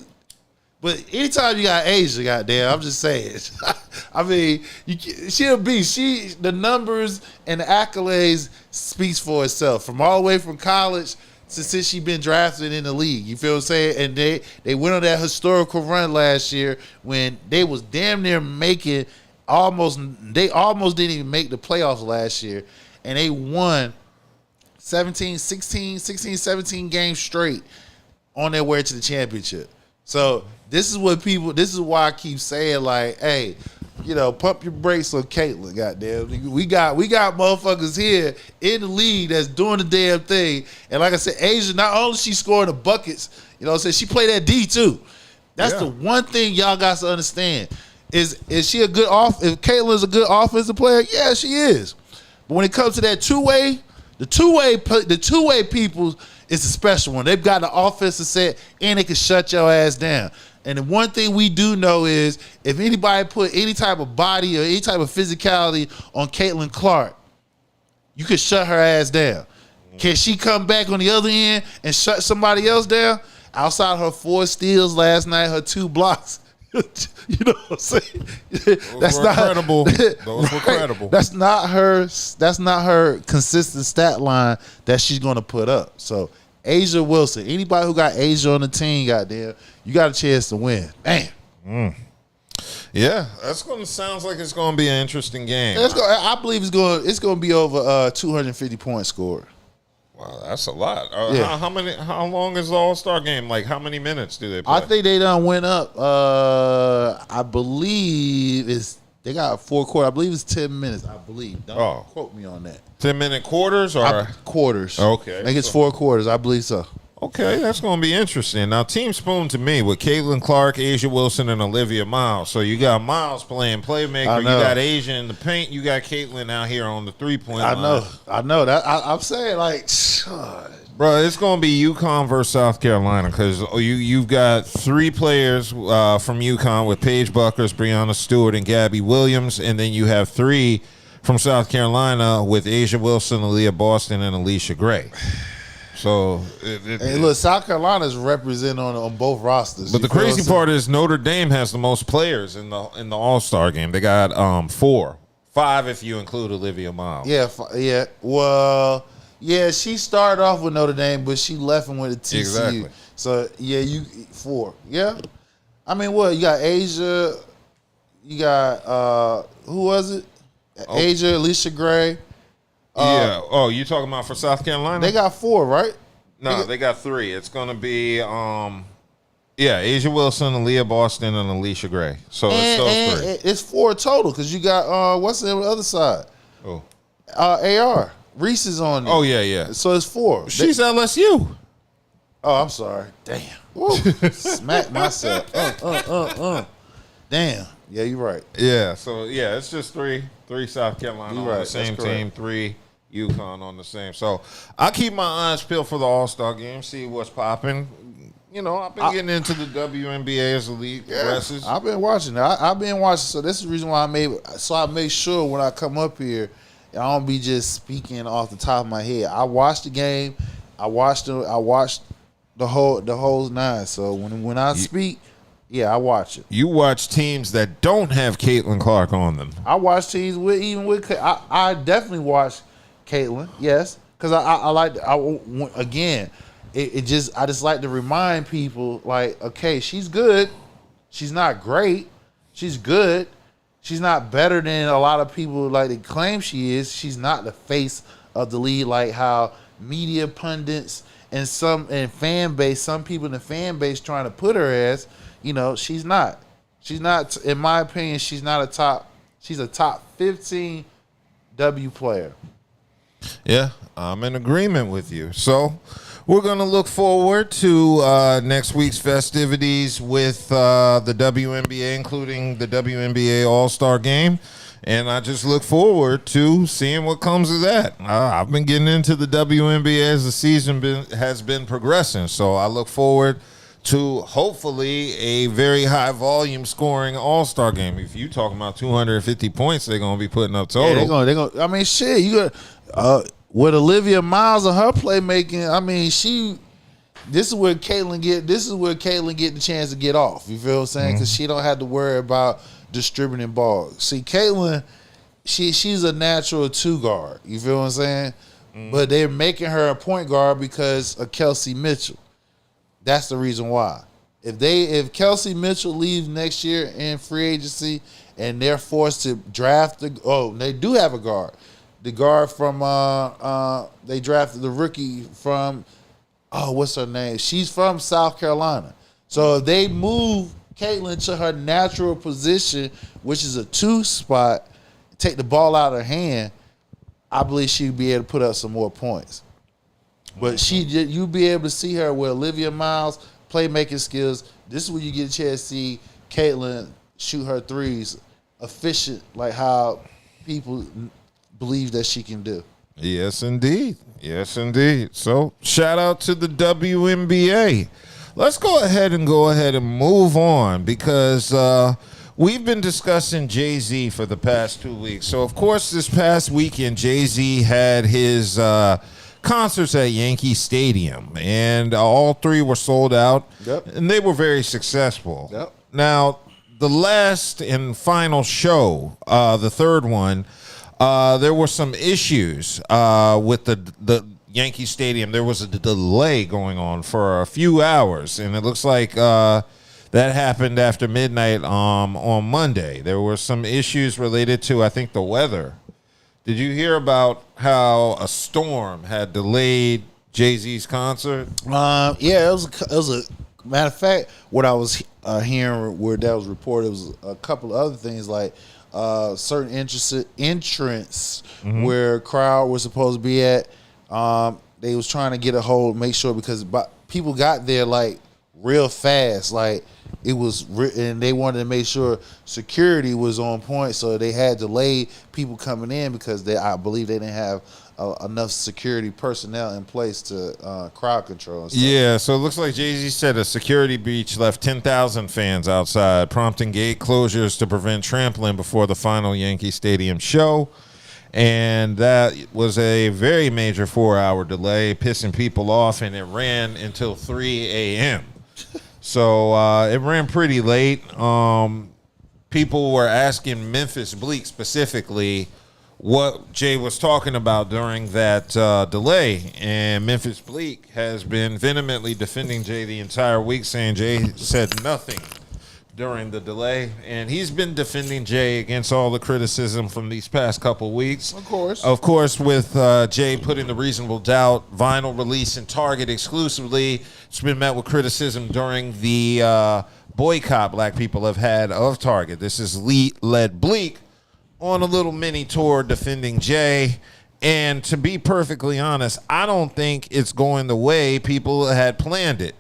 But anytime you got Asia, goddamn, I'm just saying. I mean, she'll be. The numbers and the accolades speaks for itself. From all the way from college. Since she been drafted in the league, you feel what I'm saying? And they went on that historical run last year when they was damn near they almost didn't even make the playoffs last year, and they won 16, 17 games straight on their way to the championship. So this is why I keep saying, like, hey, you know, pump your brakes on Caitlin, goddamn. We got motherfuckers here in the league that's doing the damn thing. And like I said, Asia, not only she scoring the buckets, you know what I'm saying, she played that D too. That's the one thing y'all got to understand. Is she a good if Caitlin's a good offensive player? Yeah, she is. But when it comes to that two-way, the two-way people is a special one. They've got the offensive set and they can shut your ass down. And the one thing we do know is if anybody put any type of body or any type of physicality on Caitlin Clark, you can shut her ass down. Can she come back on the other end and shut somebody else down? Outside her 4 steals last night, her 2 blocks. You know what I'm saying? That's not credible. Those were credible. That's not her consistent stat line that she's gonna put up. So Asia Wilson, anybody who got Asia on the team, goddamn, you got a chance to win. Bam. Yeah, sounds like it's gonna be an interesting game. I believe it's gonna be over 250 points scored. Wow, that's a lot. Yeah. How long is the All-Star game? Like, how many minutes do they play? I think they done went up. I believe they got 4 quarters. I believe it's 10 minutes. I believe. Don't quote me on that. 10-minute quarters or quarters? Okay, I think it's 4 quarters. I believe so. Okay, that's going to be interesting. Now, Team Spoon to me with Caitlin Clark, Asia Wilson, and Olivia Miles. So you got Miles playing playmaker. You got Asia in the paint. You got Caitlin out here on the 3-point line. I know that. I'm saying, like, bro, it's going to be UConn versus South Carolina because you've got 3 players from UConn with Paige Buckers, Brianna Stewart, and Gabby Williams, and then you have 3 from South Carolina with Asia Wilson, Aaliyah Boston, and Alicia Gray. So, look, South Carolina's represented on both rosters. But the crazy part is Notre Dame has the most players in the All-Star game. They got 4, 5 if you include Olivia Miles. Yeah. Well, yeah, she started off with Notre Dame, but she left and went to TCU. Exactly. So yeah, 4. Yeah. I mean, what you got? Asia. You got who was it? Asia, Alicia Gray. Yeah. Oh, you talking about for South Carolina? They got 4, right? No, they got 3. It's going to be, Asia Wilson, Aaliyah Boston, and Alicia Gray. So it's those 3. It's 4 total because you got, what's the other side? Oh. AR. Reese is on there. Oh, yeah. So it's 4. She's LSU. Oh, I'm sorry. Damn. Woo. Smack myself. Damn. Yeah, you're right. Yeah, so, it's just 3 South Carolina on the same That's team, 3 UConn on the same. So I keep my eyes peeled for the All-Star game, see what's popping. You know, I've been getting into the WNBA as the league progresses. I've been watching. I've been watching. So this is the reason why I make sure when I come up here, I don't be just speaking off the top of my head. I watched the game. I watched the whole 9. So when I speak, Yeah, I watch it. You watch teams that don't have Caitlin Clark on them. I watch teams with I definitely watch Caitlin. Yes, because I like again. I just like to remind people like, okay, she's good. She's not great. She's good. She's not better than a lot of people like they claim she is. She's not the face of the league like how media pundits and some fan base, some people in the fan base trying to put her as. You know, she's not. She's not. In my opinion, she's not a top. She's a top 15 W player. Yeah, I'm in agreement with you. So we're going to look forward to next week's festivities with the WNBA, including the WNBA All-Star Game. And I just look forward to seeing what comes of that. I've been getting into the WNBA as the season has been progressing. So I look forward to hopefully a very high volume scoring All-Star Game. If you talking about 250 points, they're going to be putting up total. Yeah, they're going. I mean, shit, you got with Olivia Miles and her playmaking. I mean, this is where Caitlin get the chance to get off. You feel what I'm saying? Because she don't have to worry about distributing balls. See, Caitlin, she's a natural 2 guard. You feel what I'm saying? But they're making her a point guard because of Kelsey Mitchell. That's the reason why. If Kelsey Mitchell leaves next year in free agency and they're forced to draft they do have a guard. The guard from they drafted the rookie from what's her name? She's from South Carolina. So if they move Caitlin to her natural position, which is a 2 spot, take the ball out of her hand, I believe she'd be able to put up some more points. But you'll be able to see her with Olivia Miles, playmaking skills. This is where you get a chance to see Caitlin shoot her threes efficient, like how people believe that she can do. Yes, indeed. Yes, indeed. So shout out to the WNBA. Let's go ahead and move on because we've been discussing Jay-Z for the past 2 weeks. So, of course, this past weekend, Jay-Z had his concerts at Yankee Stadium, and all 3 were sold out, and they were very successful. Yep. Now, the last and final show, the third one, there were some issues with the Yankee Stadium. There was a delay going on for a few hours, and it looks like that happened after midnight on Monday. There were some issues related to, I think, the weather. Did you hear about how a storm had delayed Jay-Z's concert? Yeah, it was a matter of fact. What I was hearing where that was reported was a couple of other things like certain entrance where crowd was supposed to be at. They was trying to get a hold, make sure because people got there like real fast, like it was, and they wanted to make sure security was on point, so they had delayed people coming in because I believe they didn't have enough security personnel in place to crowd control and stuff. Yeah, so it looks like Jay-Z said a security breach left 10,000 fans outside, prompting gate closures to prevent trampling before the final Yankee Stadium show. And that was a very major 4-hour delay, pissing people off, and it ran until 3 a.m. So it ran pretty late. People were asking Memphis Bleek specifically what Jay was talking about during that delay. And Memphis Bleek has been vehemently defending Jay the entire week, saying Jay said nothing during the delay. And he's been defending Jay against all the criticism from these past couple weeks. Of course, with Jay putting the Reasonable Doubt vinyl release in Target exclusively, it's been met with criticism during the boycott black people have had of Target. This is led Bleek on a little mini tour defending Jay. And to be perfectly honest, I don't think it's going the way people had planned it.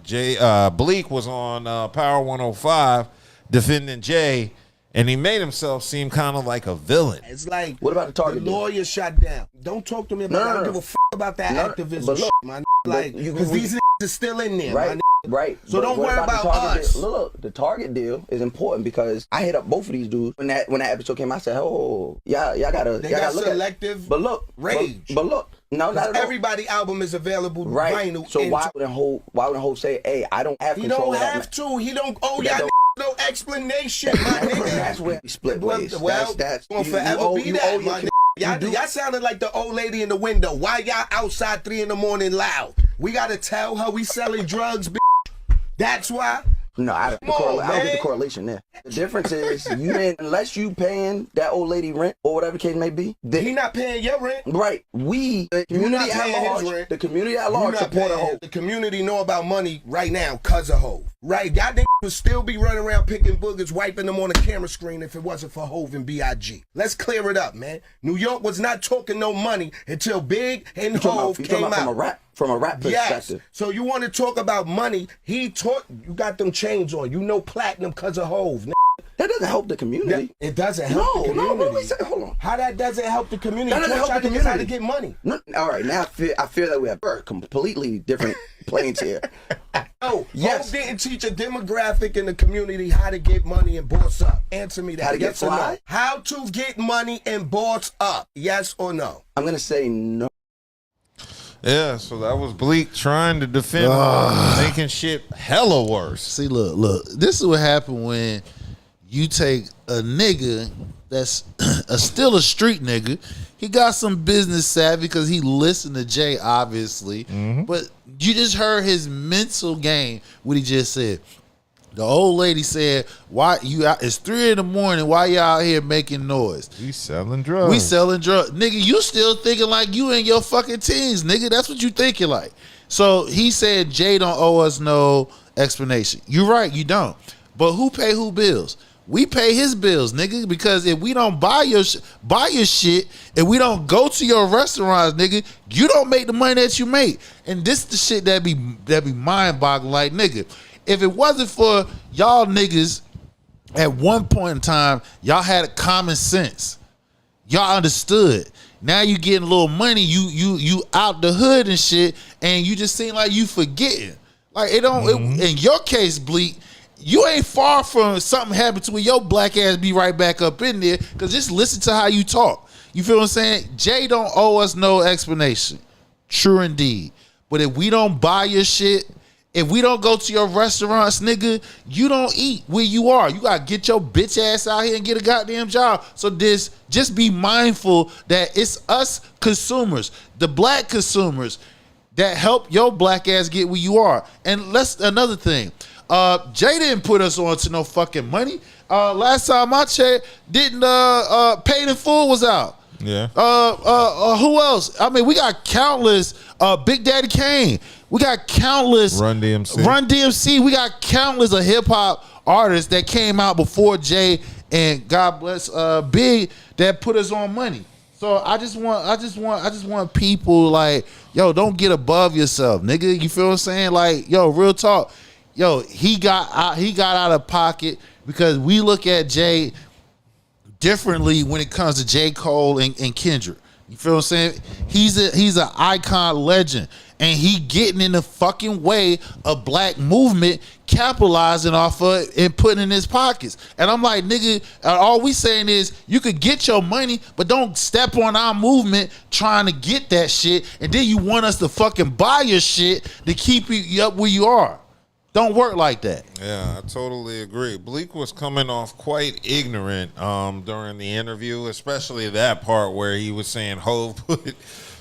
Bleek was on Power 105 defending Jay, and he made himself seem kind of like a villain. It's like, what about the Target? The lawyer shut down. Don't talk to me about. I don't give a f about that activism. Shit, my like, because these are still in there, right? Right. So don't worry about us. Look, the Target deal is important because I hit up both of these dudes when that episode came. I said, "Oh, y'all gotta look selective." But look, rage. But look, no, not at all. Everybody album is available right. vinyl. So why wouldn't Hope say, "Hey, I don't have control of that"? He don't have to. He don't owe y'all no explanation, my nigga. That's where we split ways. Well, that's gonna forever be that, my nigga. Y'all sounded like the old lady in the window. Why y'all outside 3 in the morning loud? We gotta tell her we selling drugs, bitch. That's why. No, I don't get the correlation there. The difference is unless you paying that old lady rent or whatever the case may be. He not paying your rent. Right. The community at large support a Hov. The community know about money right now cause of Hov. Right. Y'all niggas would still be running around picking boogers, wiping them on the camera screen if it wasn't for Hov and B.I.G. Let's clear it up, man. New York was not talking no money until Big and Hov came out. From a rap perspective. Yes. So you want to talk about money? You got them chains on. You know platinum because of Hov. That doesn't help the community. It doesn't help the community. No, what do we say? Hold on. How that doesn't help the community? That doesn't help the community. How to get money. No, all right, now I feel that we have completely different planes here. Oh, yes. Hov didn't teach a demographic in the community how to get money and boss up. Answer me that. How to get fly? No? How to get money and boss up. Yes or no? I'm going to say no. Yeah, so that was Bleek trying to defend making shit hella worse. See, look. This is what happened when you take a nigga that's still a street nigga. He got some business savvy because he listened to Jay, obviously. But you just heard his mental game, what he just said. The old lady said, "Why you out? It's 3 in the morning. Why you out here making noise? We selling drugs. Nigga, you still thinking like you in your fucking teens, nigga. That's what you thinking like." So he said, "Jay don't owe us no explanation." You're right, you don't. But who pay who bills? We pay his bills, nigga, because if we don't buy your shit, if we don't go to your restaurants, nigga, you don't make the money that you make. And this the shit that be mind-boggling, like, nigga. If it wasn't for y'all niggas, at one point in time, y'all had common sense. Y'all understood. Now you getting a little money, you out the hood and shit, and you just seem like you forgetting. Like it don't. In your case, Bleek, you ain't far from something happened to where your black ass be right back up in there. Cause just listen to how you talk. You feel what I'm saying? Jay don't owe us no explanation. True indeed. But if we don't buy your shit, if we don't go to your restaurants, nigga, you don't eat where you are. You gotta get your bitch ass out here and get a goddamn job. So just be mindful that it's us consumers, the black consumers, that help your black ass get where you are. And another thing, Jay didn't put us on to no fucking money. Last time I checked, didn't Paid in Full was out. Yeah. Who else? I mean, we got countless. Big Daddy Kane. We got countless. Run DMC. We got countless of hip hop artists that came out before Jay and God bless Big that put us on money. So I just want people like, yo, don't get above yourself, nigga. You feel what I'm saying? Like, yo, real talk. Yo, he got out of pocket because we look at Jay differently when it comes to J. Cole and Kendrick. You feel what I'm saying? He's an icon legend, and he getting in the fucking way of black movement, capitalizing off of it and putting in his pockets. And I'm like, nigga, all we saying is you could get your money, but don't step on our movement trying to get that shit, and then you want us to fucking buy your shit to keep you up where you are. Don't work like that. Yeah, I totally agree. Bleek was coming off quite ignorant during the interview, especially that part where he was saying Hov put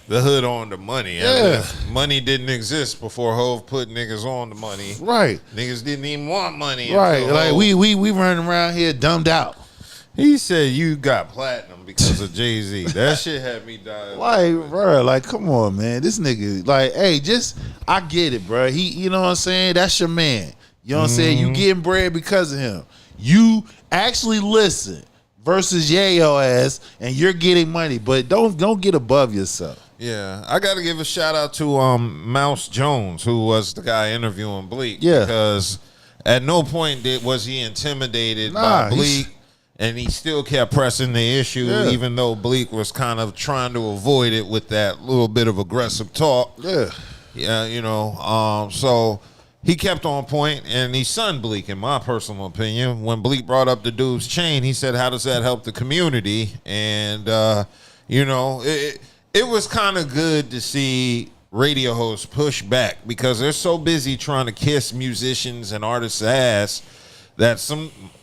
the hood on the money. Yeah. Money didn't exist before Hov put niggas on the money. Right. Niggas didn't even want money. Right. Like we running around here dumbed out. He said you got platinum because of Jay-Z. That shit had me dying. Like, bro, like, come on, man. This nigga, like, hey, I get it, bro. He, you know what I'm saying? That's your man. You know what I'm saying? You getting bread because of him. You actually listen versus Yayo ass, and you're getting money, but don't get above yourself. Yeah, I got to give a shout out to Mouse Jones, who was the guy interviewing Bleek. Yeah, because at no point was he intimidated by Bleek. And he still kept pressing the issue, even though Bleek was kind of trying to avoid it with that little bit of aggressive talk. Yeah, you know. So he kept on point, and he sunned Bleek, in my personal opinion. When Bleek brought up the dude's chain, he said, "How does that help the community?" And you know, it was kind of good to see radio hosts push back because they're so busy trying to kiss musicians and artists' ass that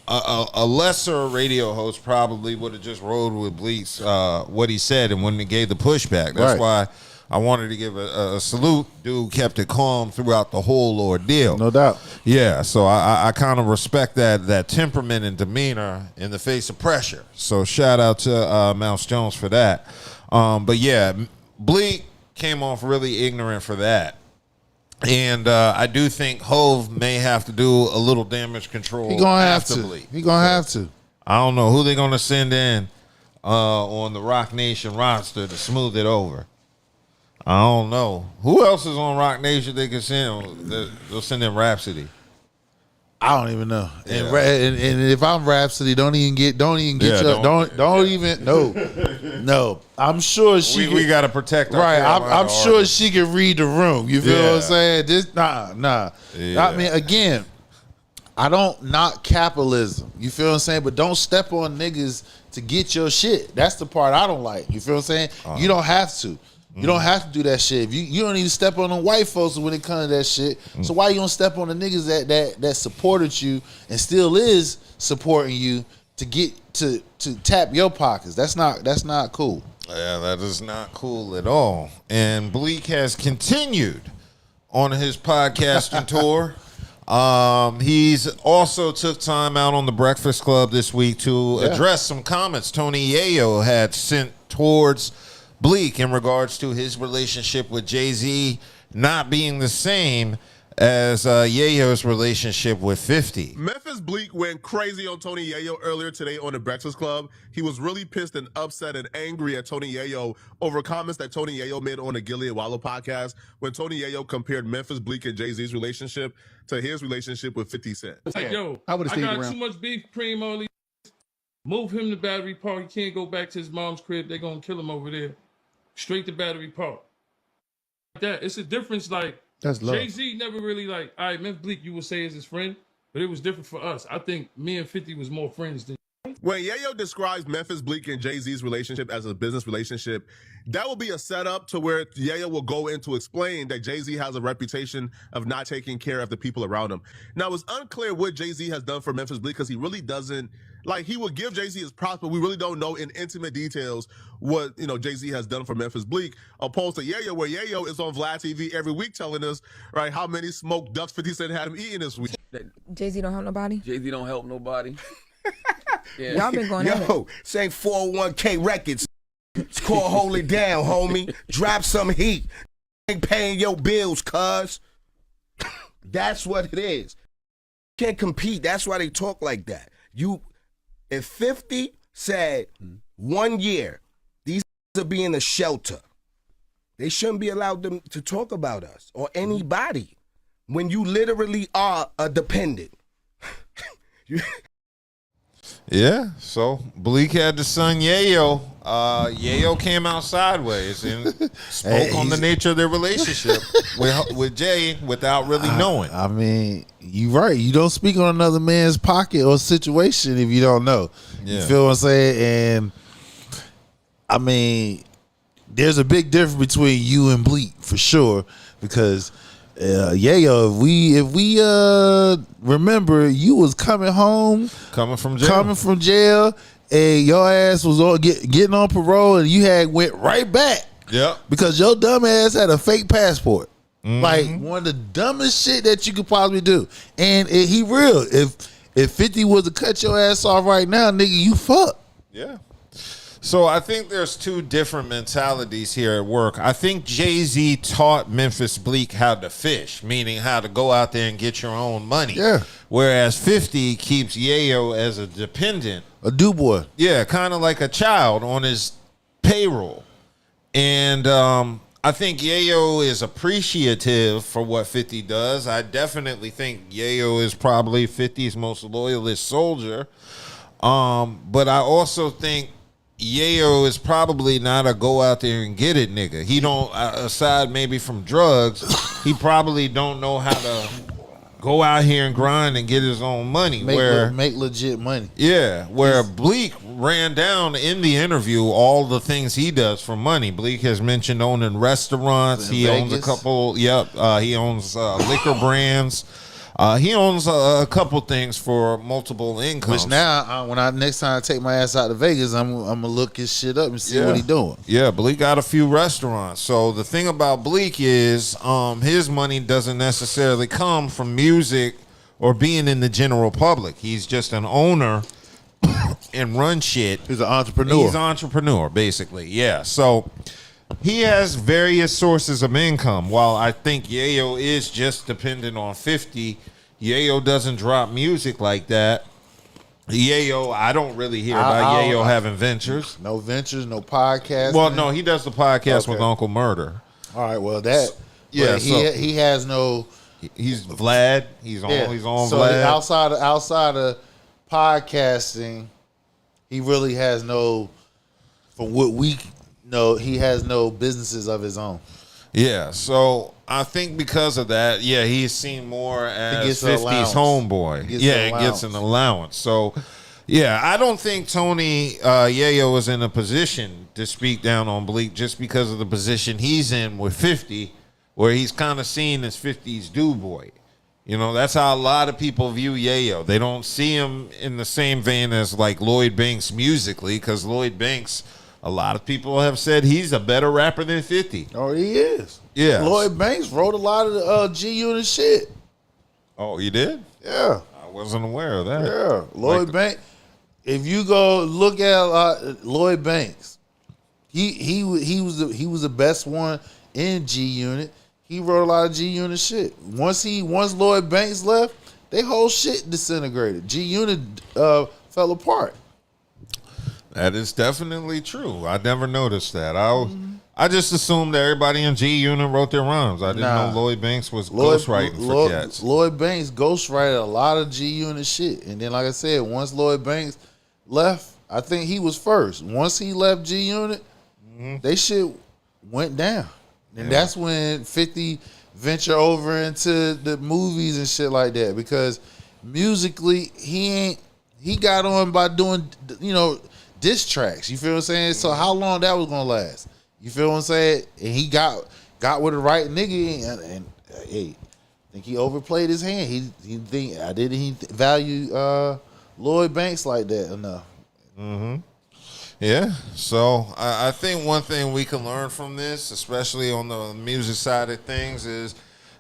a lesser radio host probably would have just rolled with Bleek's what he said and when he gave the pushback. That's why I wanted to give a salute. Dude kept it calm throughout the whole ordeal. No doubt. Yeah, so I kind of respect that temperament and demeanor in the face of pressure. So shout out to Mouse Jones for that. But yeah, Bleek came off really ignorant for that. And I do think Hove may have to do a little damage control. He gonna have to. Bleek. He gonna have to. I don't know who they're gonna send in on the Rock Nation roster to smooth it over. I don't know who else is on Rock Nation they can send. They'll send in Rhapsody. I don't even know. Yeah. And if I'm Rhapsody, don't even get no. I'm sure she. We got to protect. Right. I'm sure she can read the room. You feel what I'm saying? This nah. Yeah. I mean, again, I don't knock capitalism. You feel what I'm saying? But don't step on niggas to get your shit. That's the part I don't like. You feel what I'm saying? You don't have to. You don't have to do that shit. If you don't even step on the white folks when it comes to that shit. So why you gonna step on the niggas that supported you and still is supporting you to get to tap your pockets? That's not cool. Yeah, that is not cool at all. And Bleek has continued on his podcasting tour. He's also took time out on the Breakfast Club this week to address some comments Tony Yayo had sent towards Bleek in regards to his relationship with Jay-Z not being the same as Yayo's relationship with 50. Memphis Bleek went crazy on Tony Yayo earlier today on the Breakfast Club. He was really pissed and upset and angry at Tony Yayo over comments that Tony Yayo made on the Gilead Wallow podcast when Tony Yayo compared Memphis Bleek and Jay-Z's relationship to his relationship with 50 Cent. Like, yo, I got too much beef cream, all these. Move him to Battery Park. He can't go back to his mom's crib. They're going to kill him over there. Straight to Battery Park. That it's a difference. Like Jay-Z never really like. All right, Memphis Bleek, you would say is his friend, but it was different for us. I think me and 50 was more friends than. When Yayo describes Memphis Bleek and Jay-Z's relationship as a business relationship, that will be a setup to where Yayo will go in to explain that Jay-Z has a reputation of not taking care of the people around him. Now, it's unclear what Jay-Z has done for Memphis Bleek because he really doesn't. Like, he would give Jay-Z his props, but we really don't know in intimate details what, Jay-Z has done for Memphis Bleek, opposed to Yayo, where Yayo is on Vlad TV every week telling us, right, how many smoked ducks 50 Cent had him eating this week. Jay-Z don't help nobody? Jay-Z don't help nobody. Yeah. Y'all been going at it. Say 401k records. It's called Hold It Down, homie. Drop some heat. Ain't paying your bills, cuz. That's what it is. Can't compete. That's why they talk like that. If 50 said 1 year, these are be in a shelter, they shouldn't be allowed to talk about us or anybody when you literally are a dependent. Yeah, so Bleek had the son Yayo. Yayo came out sideways and spoke on the nature of their relationship with Jay without really knowing. I mean, you're right. You don't speak on another man's pocket or situation if you don't know. Yeah. You feel what I'm saying? And I mean, there's a big difference between you and Bleek for sure, because Yayo, if we remember, you was coming from jail, and your ass was getting on parole, and you had went right back. Yep. Because your dumb ass had a fake passport. Like one of the dumbest shit that you could possibly do. And he real. If 50 was to cut your ass off right now, nigga, you fucked. Yeah. So I think there's two different mentalities here at work. I think Jay-Z taught Memphis Bleek how to fish, meaning how to go out there and get your own money. Yeah. Whereas 50 keeps Yayo as a dependent. A do-boy. Yeah, kind of like a child on his payroll. And I think Yayo is appreciative for what 50 does. I definitely think Yayo is probably 50's most loyalist soldier. But I also think Yayo is probably not a go out there and get it nigga. He don't, aside maybe from drugs, he probably don't know how to go out here and grind and get his own money. Make legit money. Yeah, where Bleek ran down in the interview all the things he does for money. Bleek has mentioned owning restaurants. He owns a couple, he owns liquor brands. He owns a couple things for multiple incomes. Which now, when next time I take my ass out to Vegas, I'm gonna look his shit up and see what he doing. Yeah, Bleek got a few restaurants. So the thing about Bleek is, his money doesn't necessarily come from music or being in the general public. He's just an owner and run shit. He's an entrepreneur. He's an entrepreneur, basically. Yeah. So he has various sources of income. While I think Yayo is just dependent on 50, Yayo doesn't drop music like that. Yayo, I don't really hear about Yayo having ventures. No ventures, no podcast. Well, no, he does the podcast with Uncle Murder. All right, well that he has no. He's Vlad. He's on so Vlad. Outside of podcasting, he really has no. From what we know, he has no businesses of his own. Yeah, so I think because of that, he's seen more as 50's homeboy. He gets an allowance. So, I don't think Tony Yayo is in a position to speak down on Bleek just because of the position he's in with 50, where he's kind of seen as 50's do boy. You know, that's how a lot of people view Yayo. They don't see him in the same vein as like Lloyd Banks musically, because Lloyd Banks, a lot of people have said he's a better rapper than 50. Oh, he is. Yeah. Lloyd Banks wrote a lot of the G-Unit shit. Oh, he did? Yeah. I wasn't aware of that. Yeah. Lloyd Banks. If you go look at Lloyd Banks, he was the best one in G-Unit. He wrote a lot of G-Unit shit. Once Lloyd Banks left, they whole shit disintegrated. G-Unit fell apart. That is definitely true. I never noticed that. I just assumed that everybody in G-Unit wrote their rhymes. I didn't know Lloyd Banks was ghostwriting for cats. Lloyd Banks ghostwrited a lot of G-Unit shit. And then, like I said, once Lloyd Banks left, I think he was first. Once he left G-Unit, they shit went down. And that's when 50 ventured over into the movies and shit like that. Because musically, he got on by doing, diss tracks. You feel what I'm saying? So how long that was gonna last? You feel what I'm saying? And he got with the right nigga, and hey, I think he overplayed his hand. He value Lloyd Banks like that enough. Yeah. So I think one thing we can learn from this, especially on the music side of things, is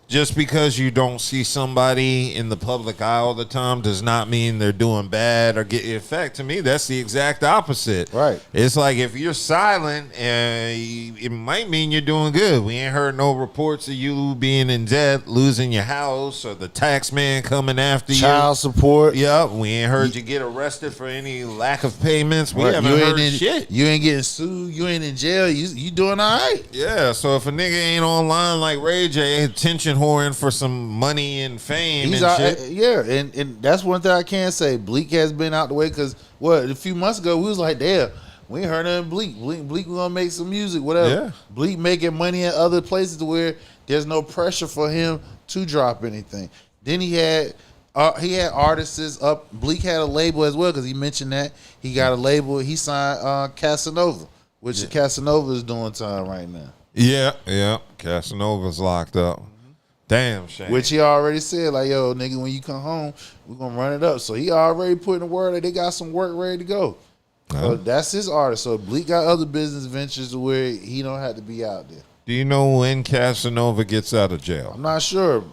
just because you don't see somebody in the public eye all the time does not mean they're doing bad or get. In fact, to me, that's the exact opposite. Right. It's like if you're silent, it might mean you're doing good. We ain't heard no reports of you being in debt, losing your house, or the tax man coming after Child support. Yep. We ain't heard you get arrested for any lack of payments. We haven't heard shit. You ain't getting sued. You ain't in jail. You doing all right. Yeah. So if a nigga ain't online like Ray J, attention whoring for some money and fame shit. Yeah, and that's one thing I can say. Bleek has been out the way because a few months ago we was like, damn, we ain't heard nothing Bleek. Bleek was gonna make some music, whatever. Yeah. Bleek making money at other places where there's no pressure for him to drop anything. Then he had artists up. Bleek had a label as well because he mentioned that he got a label. He signed Casanova, which Casanova is doing time right now. Yeah. Casanova's locked up. Damn shame. Which he already said, like, yo, nigga, when you come home, we're going to run it up. So he already put in the word that they got some work ready to go. So that's his artist. So Bleek got other business ventures where he don't have to be out there. Do you know when Casanova gets out of jail? I'm not sure.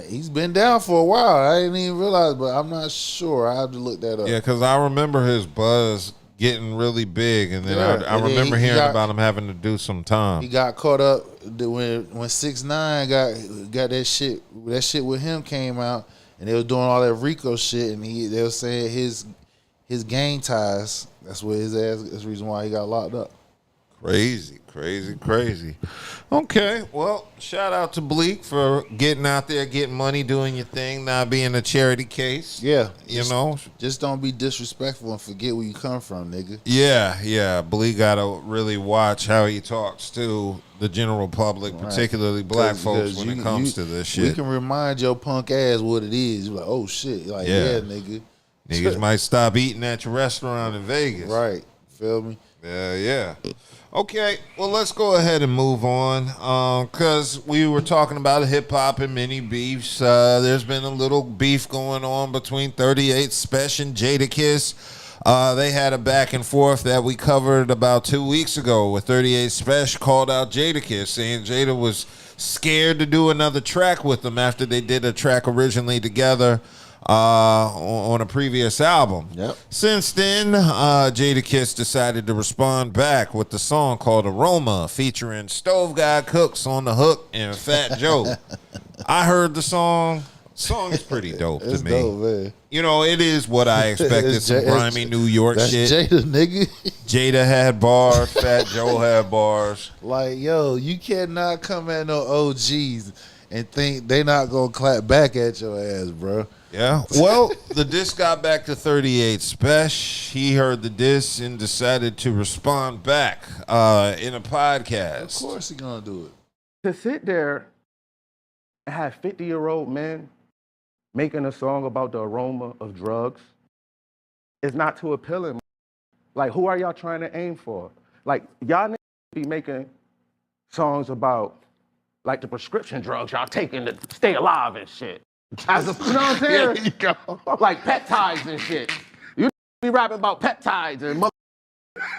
He's been down for a while. I didn't even realize, but I'm not sure. I have to look that up. Yeah, because I remember his buzz getting really big, and then I remember hearing about him having to do some time. He got caught up when 6ix9ine got that shit. That shit with him came out, and they was doing all that Rico shit, and they were saying his gang ties. That's what his ass. That's the reason why he got locked up. Crazy. Okay, well, shout out to Bleek for getting out there, getting money, doing your thing, not being a charity case. Yeah. Just don't be disrespectful and forget where you come from, nigga. Yeah. Bleek got to really watch how he talks to the general public, particularly black folks when it comes to this shit. We can remind your punk ass what it is. You're like, oh, shit. Like, yeah nigga. Niggas might stop eating at your restaurant in Vegas. Right. Feel me? Yeah. Okay, well, let's go ahead and move on because we were talking about hip-hop and mini beefs. There's been a little beef going on between 38 Special and Jadakiss. They had a back and forth that we covered about 2 weeks ago where 38 Special called out Jadakiss, saying Jada was scared to do another track with them after they did a track originally together on a previous album. Yep. Since then, Jadakiss decided to respond back with the song called Aroma, featuring Stove Guy Cooks on the hook and Fat Joe. I heard the song. The song is pretty dope to me. Dope, man. You know, it is what I expected, some grimy New York that's shit. Jada, nigga. Jada had bars, Fat Joe had bars. Like, yo, you cannot come at no OGs and think they not gonna clap back at your ass, bro. Yeah. Well, the diss got back to 38 Special. He heard the diss and decided to respond back in a podcast. Of course he gonna do it. To sit there and have 50-year-old men making a song about the aroma of drugs is not too appealing. Like, who are y'all trying to aim for? Like, y'all niggas be making songs about, like, the prescription drugs y'all taking to stay alive and shit. As a, you know what I'm saying? There you go. Like peptides and shit. You be rapping about peptides and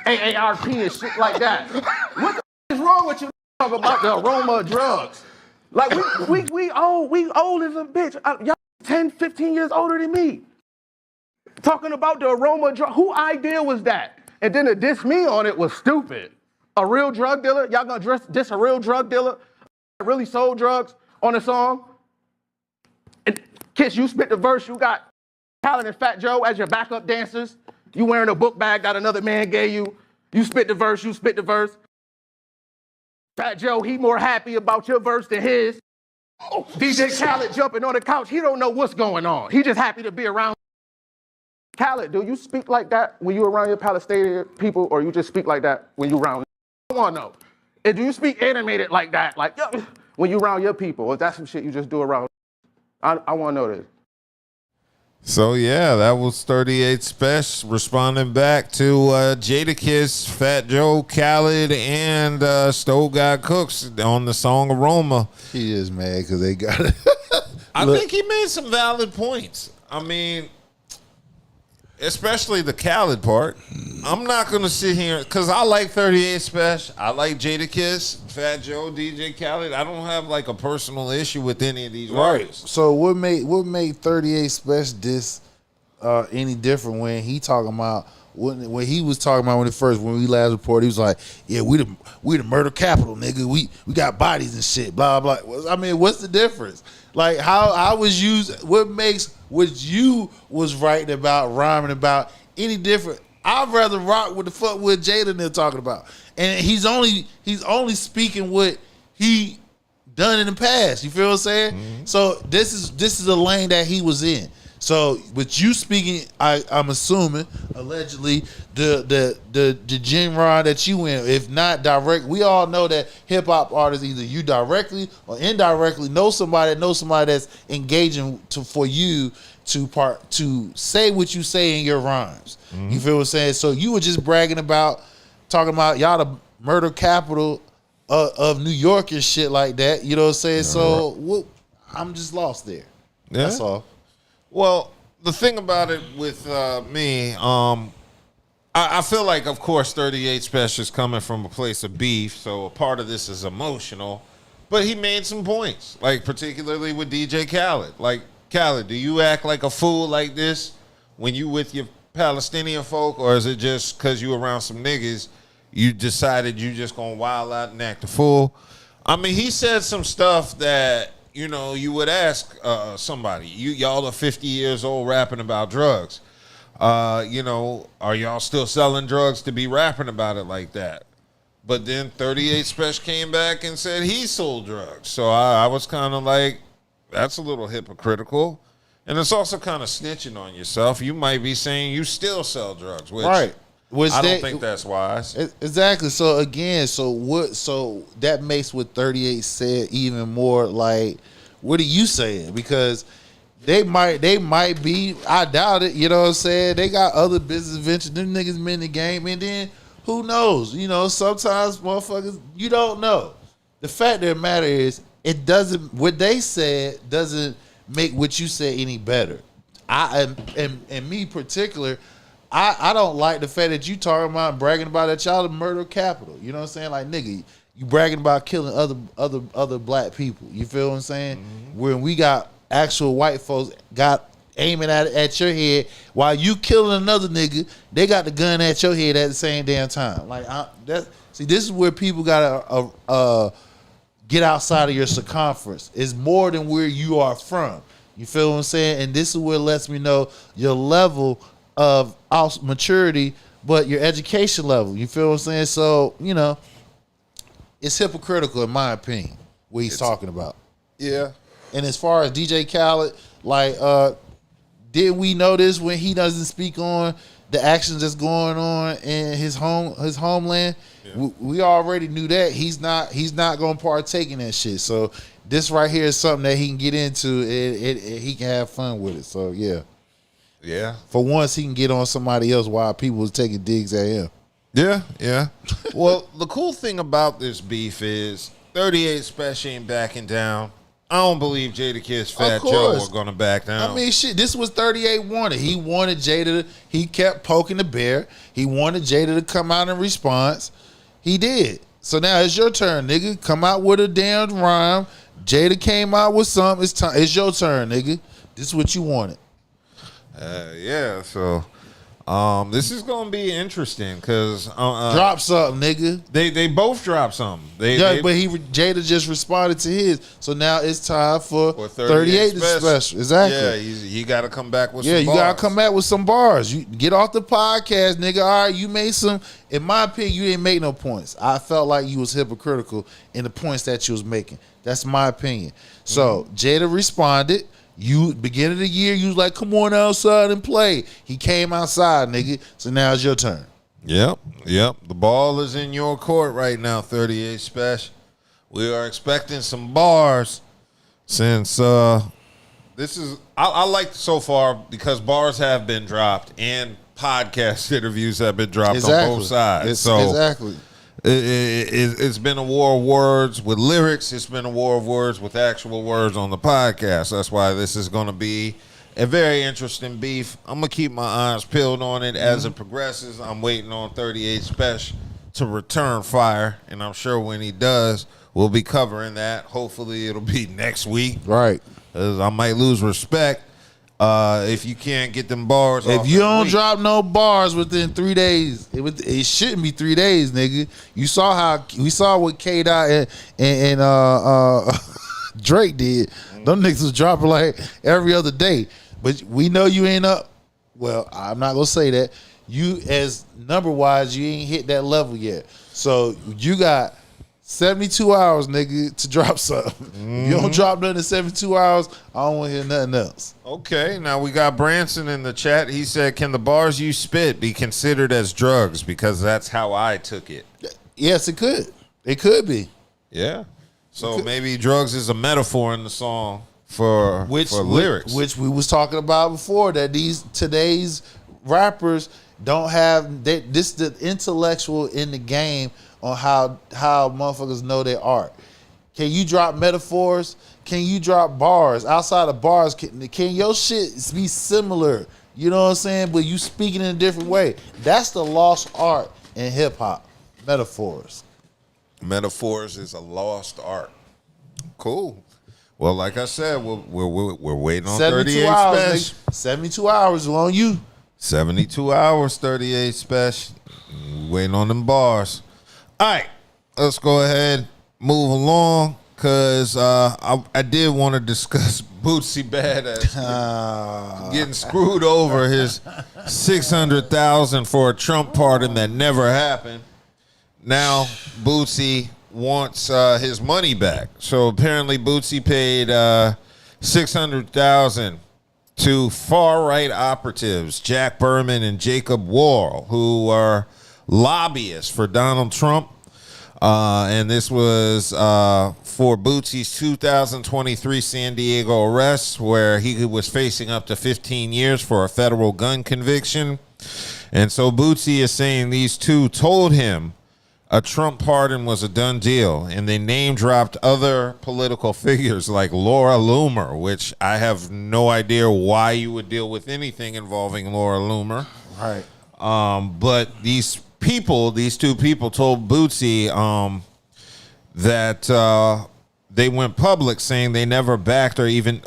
AARP and shit like that. What the is wrong with you talking about the aroma of drugs? Like, we old as a bitch. Y'all 10, 15 years older than me. Talking about the aroma of drugs. Who idea was that? And then to diss me on it was stupid. A real drug dealer? Y'all gonna diss a real drug dealer? Really sold drugs on a song? And Kiss, you spit the verse, you got Khaled and Fat Joe as your backup dancers. You wearing a book bag that another man gave you. You spit the verse, Fat Joe, he more happy about your verse than his. DJ Khaled jumping on the couch, he don't know what's going on. He just happy to be around. Khaled, do you speak like that when you around your Palestinian people, or you just speak like that when you around? I want to know. And do you speak animated like that, like when you around your people, or that's some shit you just do around? I want to know this. So, yeah, that was 38 Special responding back to Jadakiss, Fat Joe, Khaled, and Stove Guy Cooks on the song Aroma. He is mad because they got it. I think he made some valid points. I mean, especially the Khaled part. I'm not going to sit here, because I like 38 Special. I like Jadakiss, Fat Joe, DJ Khaled. I don't have like a personal issue with any of these artists. So what made 38 Special this any different when he talking about when he was talking about when we last reported, he was like, yeah, we the murder capital, nigga. We got bodies and shit, blah blah. I mean, what's the difference? Like how was used? What makes what you was writing about, rhyming about any different? I'd rather rock with the fuck with Jada than they're talking about, and he's only speaking what he done in the past. You feel what I'm saying? Mm-hmm. So this is a lane that he was in. So with you speaking, I'm assuming allegedly the genre that you in, if not direct, we all know that hip hop artists, either you directly or indirectly know somebody that's engaging for you to say what you say in your rhymes. Mm-hmm. You feel what I'm saying? So you were just bragging about talking about y'all the murder capital of New York and shit like that. You know what I'm saying? So I'm just lost there. Yeah. That's all. Well, the thing about it with me, I feel like, of course, 38 Special is coming from a place of beef, so a part of this is emotional. But he made some points, like particularly with DJ Khaled. Like, Khaled, do you act like a fool like this when you with your Palestinian folk, or is it just because you around some niggas, you decided you just gonna wild out and act a fool? I mean, he said some stuff that, you know, you would ask somebody, y'all are 50 years old rapping about drugs. You know, are y'all still selling drugs to be rapping about it like that? But then 38 Special came back and said he sold drugs. So I was kind of like, that's a little hypocritical. And it's also kind of snitching on yourself. You might be saying you still sell drugs, which I don't think that's wise. Exactly. So again, so that makes what 38 said even more like, what are you saying? Because they might be, I doubt it, you know what I'm saying? They got other business ventures. Them niggas been in the game. And then Who knows? You know, sometimes motherfuckers, you don't know. The fact of the matter is, it doesn't. What they said doesn't make what you say any better. And me particular, I don't like the fact that you talking about and bragging about that y'all the murder capital. You know what I'm saying? Like, nigga, you bragging about killing other black people. You feel what I'm saying? Mm-hmm. When we got actual white folks got aiming at your head while you killing another nigga, they got the gun at your head at the same damn time. Like, see, this is where people gotta get outside of your circumference. It's more than where you are from. You feel what I'm saying? And this is what lets me know your level of maturity, but your education level. You feel what I'm saying? So, you know, it's hypocritical in my opinion what he's talking about. Yeah. And as far as DJ Khaled, like, did we notice when he doesn't speak on the actions that's going on in his homeland? Yeah. We already knew that he's not going to partake in that shit. So this right here is something that he can get into. He can have fun with it. So yeah. For once, he can get on somebody else while people was taking digs at him. Yeah. Well, the cool thing about this beef is 38 Special ain't backing down. I don't believe Jadakiss Fat Joe are going to back down. I mean, shit, this was 38 wanted. He wanted Jada he kept poking the bear. He wanted Jada to come out in response. He did. So now it's your turn, nigga. Come out with a damn rhyme. Jada came out with something. It's your turn, nigga. This is what you wanted. Yeah, so this is gonna be interesting because drop something, nigga. They both dropped something. But Jada just responded to his. So now it's time for 38 special. Exactly. Yeah, you got to come back with. Yeah, some you got to come back with some bars. You get off the podcast, nigga. All right, you made some. In my opinion, you didn't make no points. I felt like you was hypocritical in the points that you was making. That's my opinion. So Jada responded. You beginning of the year, you was like, come on outside and play. He came outside, nigga. So now it's your turn. Yep. The ball is in your court right now, 38 Special. We are expecting some bars since this is I like so far because bars have been dropped and podcast interviews have been dropped on both sides. Exactly. It's been a war of words with lyrics. It's been a war of words with actual words on the podcast. That's why this is going to be a very interesting beef. I'm going to keep my eyes peeled on it as it progresses. I'm waiting on 38 Special to return fire, and I'm sure when he does, we'll be covering that. Hopefully it'll be next week. Right. 'Cause I might lose respect if you can't get them bars. If you don't drop no bars within 3 days, it shouldn't be 3 days, nigga. We saw what K-Dot and Drake did. Them niggas was dropping like every other day. But we know you ain't up. Well, I'm not gonna say that. You as number wise, you ain't hit that level yet. So you got 72 hours, nigga, to drop something. If you don't drop nothing in 72 hours, I don't want to hear nothing else. Okay, now we got Branson in the chat. He said, can the bars you spit be considered as drugs? Because that's how I took it. Yes, it could. It could be. Yeah. So maybe drugs is a metaphor in the song for lyrics. Which we was talking about before, that today's rappers don't have this the intellectual in the game on how motherfuckers know their art. Can you drop metaphors? Can you drop bars? Outside of bars, can your shit be similar? You know what I'm saying? But you speaking in a different way. That's the lost art in hip hop. Metaphors. Metaphors is a lost art. Cool. Well, like I said, we're waiting on 38 Special. 72 hours on you. 72 hours, 38 Special. Waiting on them bars. All right, let's go ahead, move along, because I did want to discuss Bootsy Badass getting screwed over his $600,000 for a Trump pardon that never happened. Now Bootsy wants his money back. So apparently Bootsy paid $600,000 to far-right operatives, Jack Berman and Jacob Wall, who are lobbyists for Donald Trump. And this was for Bootsy's 2023 San Diego arrest, where he was facing up to 15 years for a federal gun conviction. And so Bootsy is saying these two told him a Trump pardon was a done deal, and they name dropped other political figures like Laura Loomer, which I have no idea why you would deal with anything involving Laura Loomer. Right. But these two people told Bootsy that they went public saying they never backed or even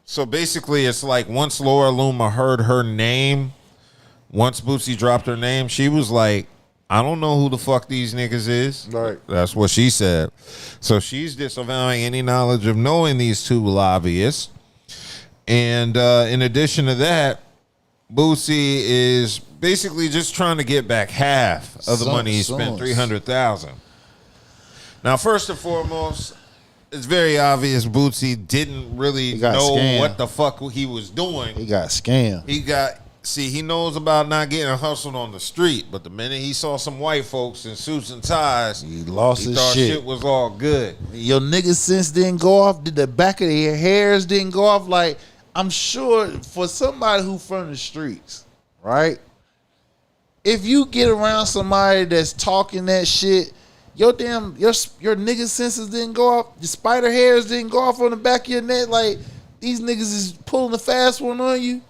so basically it's like once Laura Loomer heard her name, once Bootsy dropped her name, she was like, I don't know who the fuck these niggas is. Right. That's what she said. So she's disavowing any knowledge of knowing these two lobbyists. And in addition to that, Bootsy is basically just trying to get back half of the money he spent, $300,000. Now, first and foremost, it's very obvious Bootsy didn't really know what the fuck he was doing. He got scammed. He knows about not getting hustled on the street, but the minute he saw some white folks in suits and ties, he lost his thought shit. Shit was all good. Your nigga sense didn't go off. Did the back of their hairs didn't go off? Like, I'm sure for somebody who from the streets, right? If you get around somebody that's talking that shit, your nigga senses didn't go off. The spider hairs didn't go off on the back of your neck. Like, these niggas is pulling the fast one on you.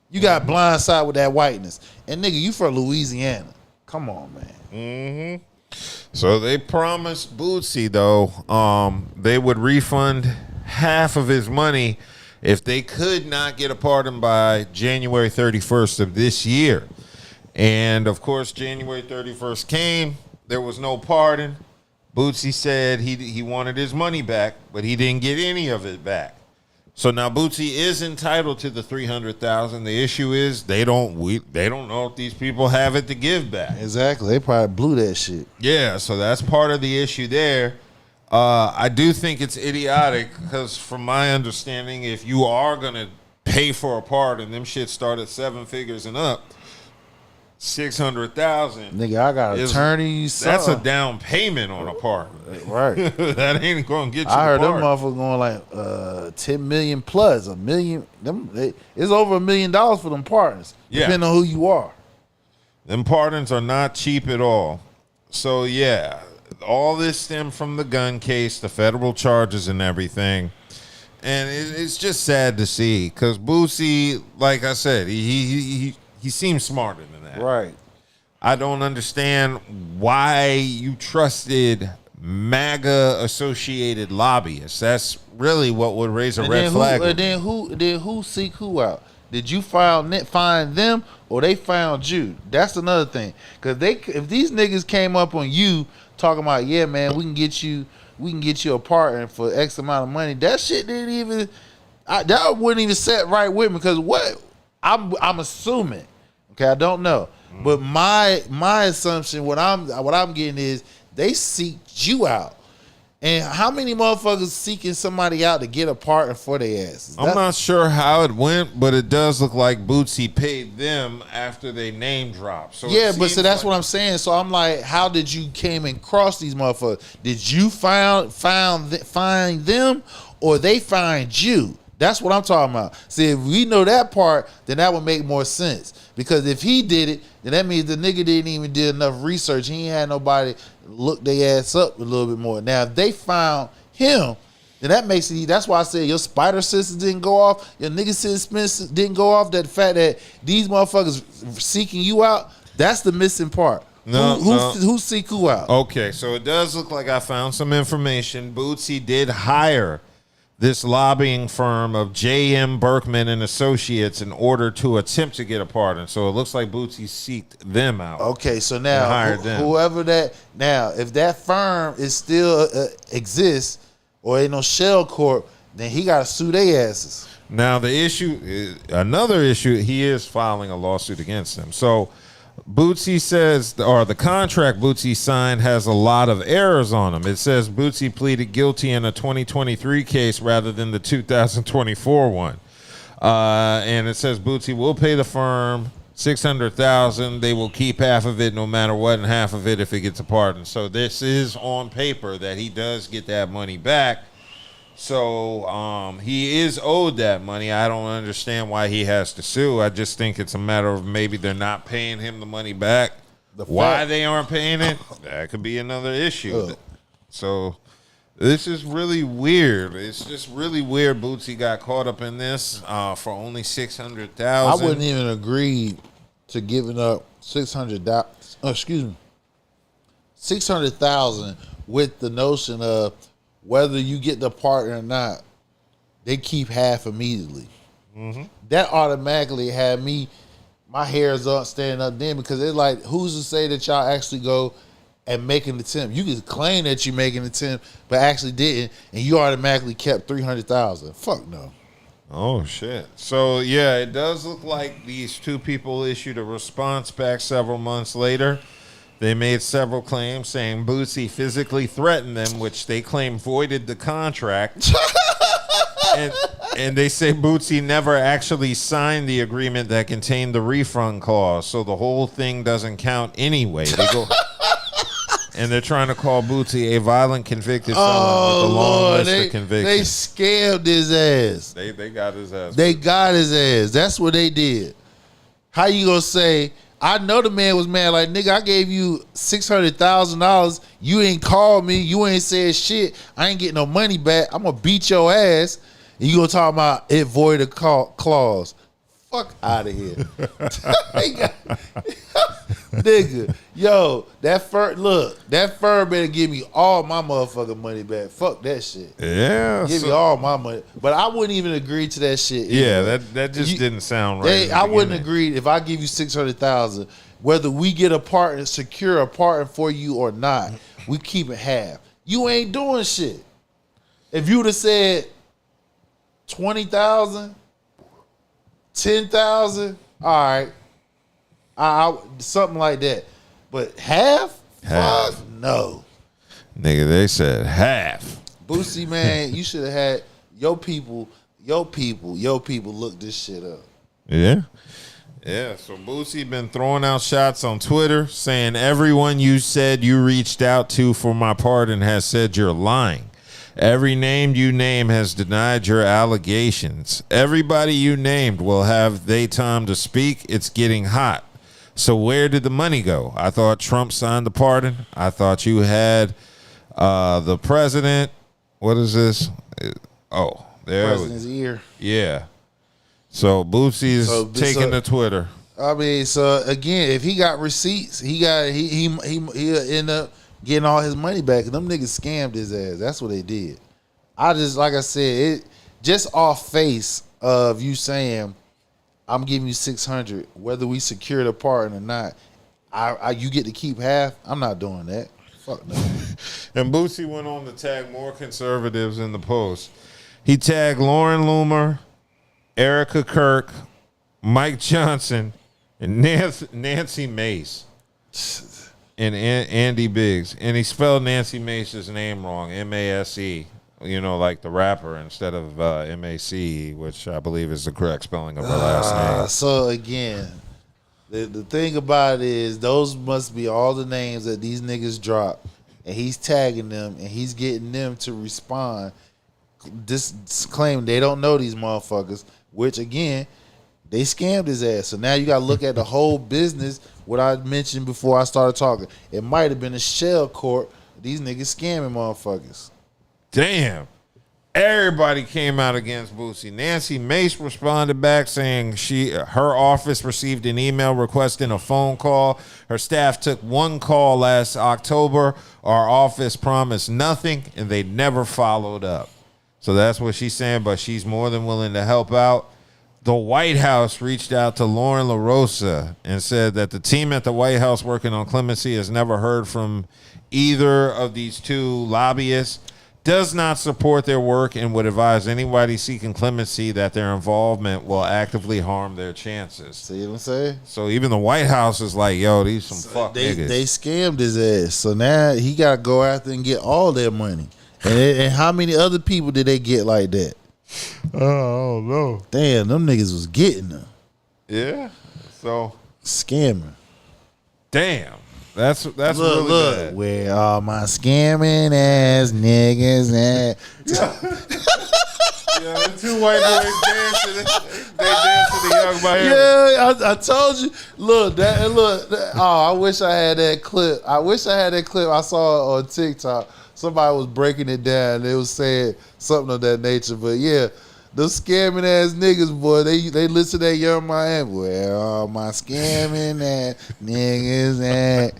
You got blindsided with that whiteness. And nigga, you from Louisiana. Come on, man. So they promised Bootsy, though, they would refund half of his money if they could not get a pardon by January 31st of this year. And, of course, January 31st came. There was no pardon. Bootsy said he wanted his money back, but he didn't get any of it back. So now Bootsy is entitled to the $300,000. The issue is they don't know if these people have it to give back. Exactly. They probably blew that shit. Yeah, so that's part of the issue there. I do think it's idiotic because from my understanding, if you are going to pay for a pardon, them shit start at 7 figures and up. $600,000. Nigga, I got attorneys. That's a down payment on a apartment. Right. That ain't gonna get you. I heard the them motherfuckers going like 10 million plus, $1 million. It's over $1 million for them pardons. Yeah. Depending on who you are. Them pardons are not cheap at all. So yeah, all this stemmed from the gun case, the federal charges and everything. And it's just sad to see because Bootsy, like I said, he seems smarter than that. Right. I don't understand why you trusted MAGA associated lobbyists. That's really what would raise a red flag. And then who seek who out? Did you find them or they found you? That's another thing. Because if these niggas came up on you talking about, yeah, man, we can get you a partner for X amount of money. That shit didn't even that wouldn't even set right with me because what I'm assuming. Okay, I don't know, but my assumption, what I'm getting is they seeked you out, and how many motherfuckers seeking somebody out to get a partner for their asses? I'm not sure how it went, but it does look like Bootsy paid them after they name dropped. So yeah, but so that's what I'm saying. So I'm like, how did you came and cross these motherfuckers? Did you find them, or they find you? That's what I'm talking about. See, if we know that part, then that would make more sense. Because if he did it, then that means the nigga didn't even do enough research. He ain't had nobody look their ass up a little bit more. Now, if they found him, then that makes it. That's why I said your spider senses didn't go off. Your nigga senses didn't go off. That fact that these motherfuckers seeking you out, that's the missing part. Who seek who out? Okay, so it does look like I found some information. Bootsy did hire this lobbying firm of J.M. Berkman and Associates in order to attempt to get a pardon. So it looks like Bootsy seeked them out. Okay, so now whoever that now, if that firm is still exists or ain't no shell corp, then he got to sue their asses. Now the issue, another issue, he is filing a lawsuit against them. So Bootsy says, or the contract Bootsy signed has a lot of errors on them. It says Bootsy pleaded guilty in a 2023 case rather than the 2024 one. And it says Bootsy will pay the firm $600,000. They will keep half of it no matter what, and half of it if it gets a pardon. So this is on paper that he does get that money back. So he is owed that money. I don't understand why he has to sue. I just think it's a matter of maybe they're not paying him the money back. Why they aren't paying it, that could be another issue. So this is really weird. It's just really weird Bootsy got caught up in this for only $600,000. I wouldn't even agree to giving up $600,000 with the notion of whether you get the partner or not, they keep half immediately. Mm-hmm. That automatically had me, my hairs up, standing up then, because it's like, who's to say that y'all actually go and make an attempt? You can claim that you make an attempt, but actually didn't, and you automatically kept $300,000. Fuck no. Oh, shit. So, yeah, it does look like these two people issued a response back several months later. They made several claims saying Bootsy physically threatened them, which they claim voided the contract. and they say Bootsy never actually signed the agreement that contained the refund clause, so the whole thing doesn't count anyway. They go, and they're trying to call Bootsy a violent convicted felon with a long list of convictions. They scammed his ass. They got his ass. They got his ass. That's what they did. How you gonna say, I know the man was mad, like, nigga, I gave you $600,000. You ain't called me. You ain't said shit. I ain't getting no money back. I'm gonna beat your ass. And you gonna talk about it voided clause. Fuck out of here. Nigga, yo, that fur better give me all my motherfucking money back. Fuck that shit. Yeah. Give me all my money. But I wouldn't even agree to that shit. Yeah, that just didn't sound right. I wouldn't agree if I give you $600,000, whether we get a partner, secure a partner for you or not, we keep it half. You ain't doing shit. If you would have said 20,000, 10,000, all right. I something like that. But half? Fuck no. Nigga, they said half. Boosie, man, you should have had your people look this shit up. Yeah. Yeah, so Boosie been throwing out shots on Twitter saying everyone you said you reached out to for my pardon has said you're lying. Every name you name has denied your allegations. Everybody you named will have they time to speak. It's getting hot. So where did the money go? I thought Trump signed the pardon. I thought you had the president. What is this? Oh, there. President's ear. Yeah. So Boosie's taking to Twitter. I mean, so again, if he got receipts, he'll end up getting all his money back. Them niggas scammed his ass. That's what they did. Like I said, it just off face of you saying, I'm giving you 600, whether we secure the partner or not. You get to keep half. I'm not doing that. Fuck no. And Boosie went on to tag more conservatives in the post. He tagged Lauren Loomer, Erica Kirk, Mike Johnson, and Nancy Mace, and Andy Biggs. And he spelled Nancy Mace's name wrong, M-A-S-E. You know, like the rapper, instead of M-A-C, which I believe is the correct spelling of her last name. So again, the thing about it is those must be all the names that these niggas drop, and he's tagging them, and he's getting them to respond. This claim they don't know these motherfuckers, which again, they scammed his ass. So now you got to look at the whole business, what I mentioned before I started talking. It might have been a shell court. These niggas scamming motherfuckers. Damn. Everybody came out against Boosie. Nancy Mace responded back saying her office received an email requesting a phone call. Her staff took one call last October. Our office promised nothing, and they never followed up. So that's what she's saying, but she's more than willing to help out. The White House reached out to Lauren LaRosa and said that the team at the White House working on clemency has never heard from either of these two lobbyists, does not support their work, and would advise anybody seeking clemency that their involvement will actively harm their chances. See what I'm saying? So even the White House is like, yo, these some fuck niggas. They scammed his ass. So now he got to go after and get all their money. And how many other people did they get like that? I don't know. Damn, them niggas was getting them. Yeah. So scamming. Damn. That's look, really bad. Where all my scamming ass niggas at? Yeah, the two white boys dancing. They dancing the Young Miami. Yeah, I told you. Look. Oh, I wish I had that clip. I saw it on TikTok. Somebody was breaking it down. They was saying something of that nature. But yeah, those scamming ass niggas, boy, they listen to that Young Miami. Where all my scamming ass niggas at?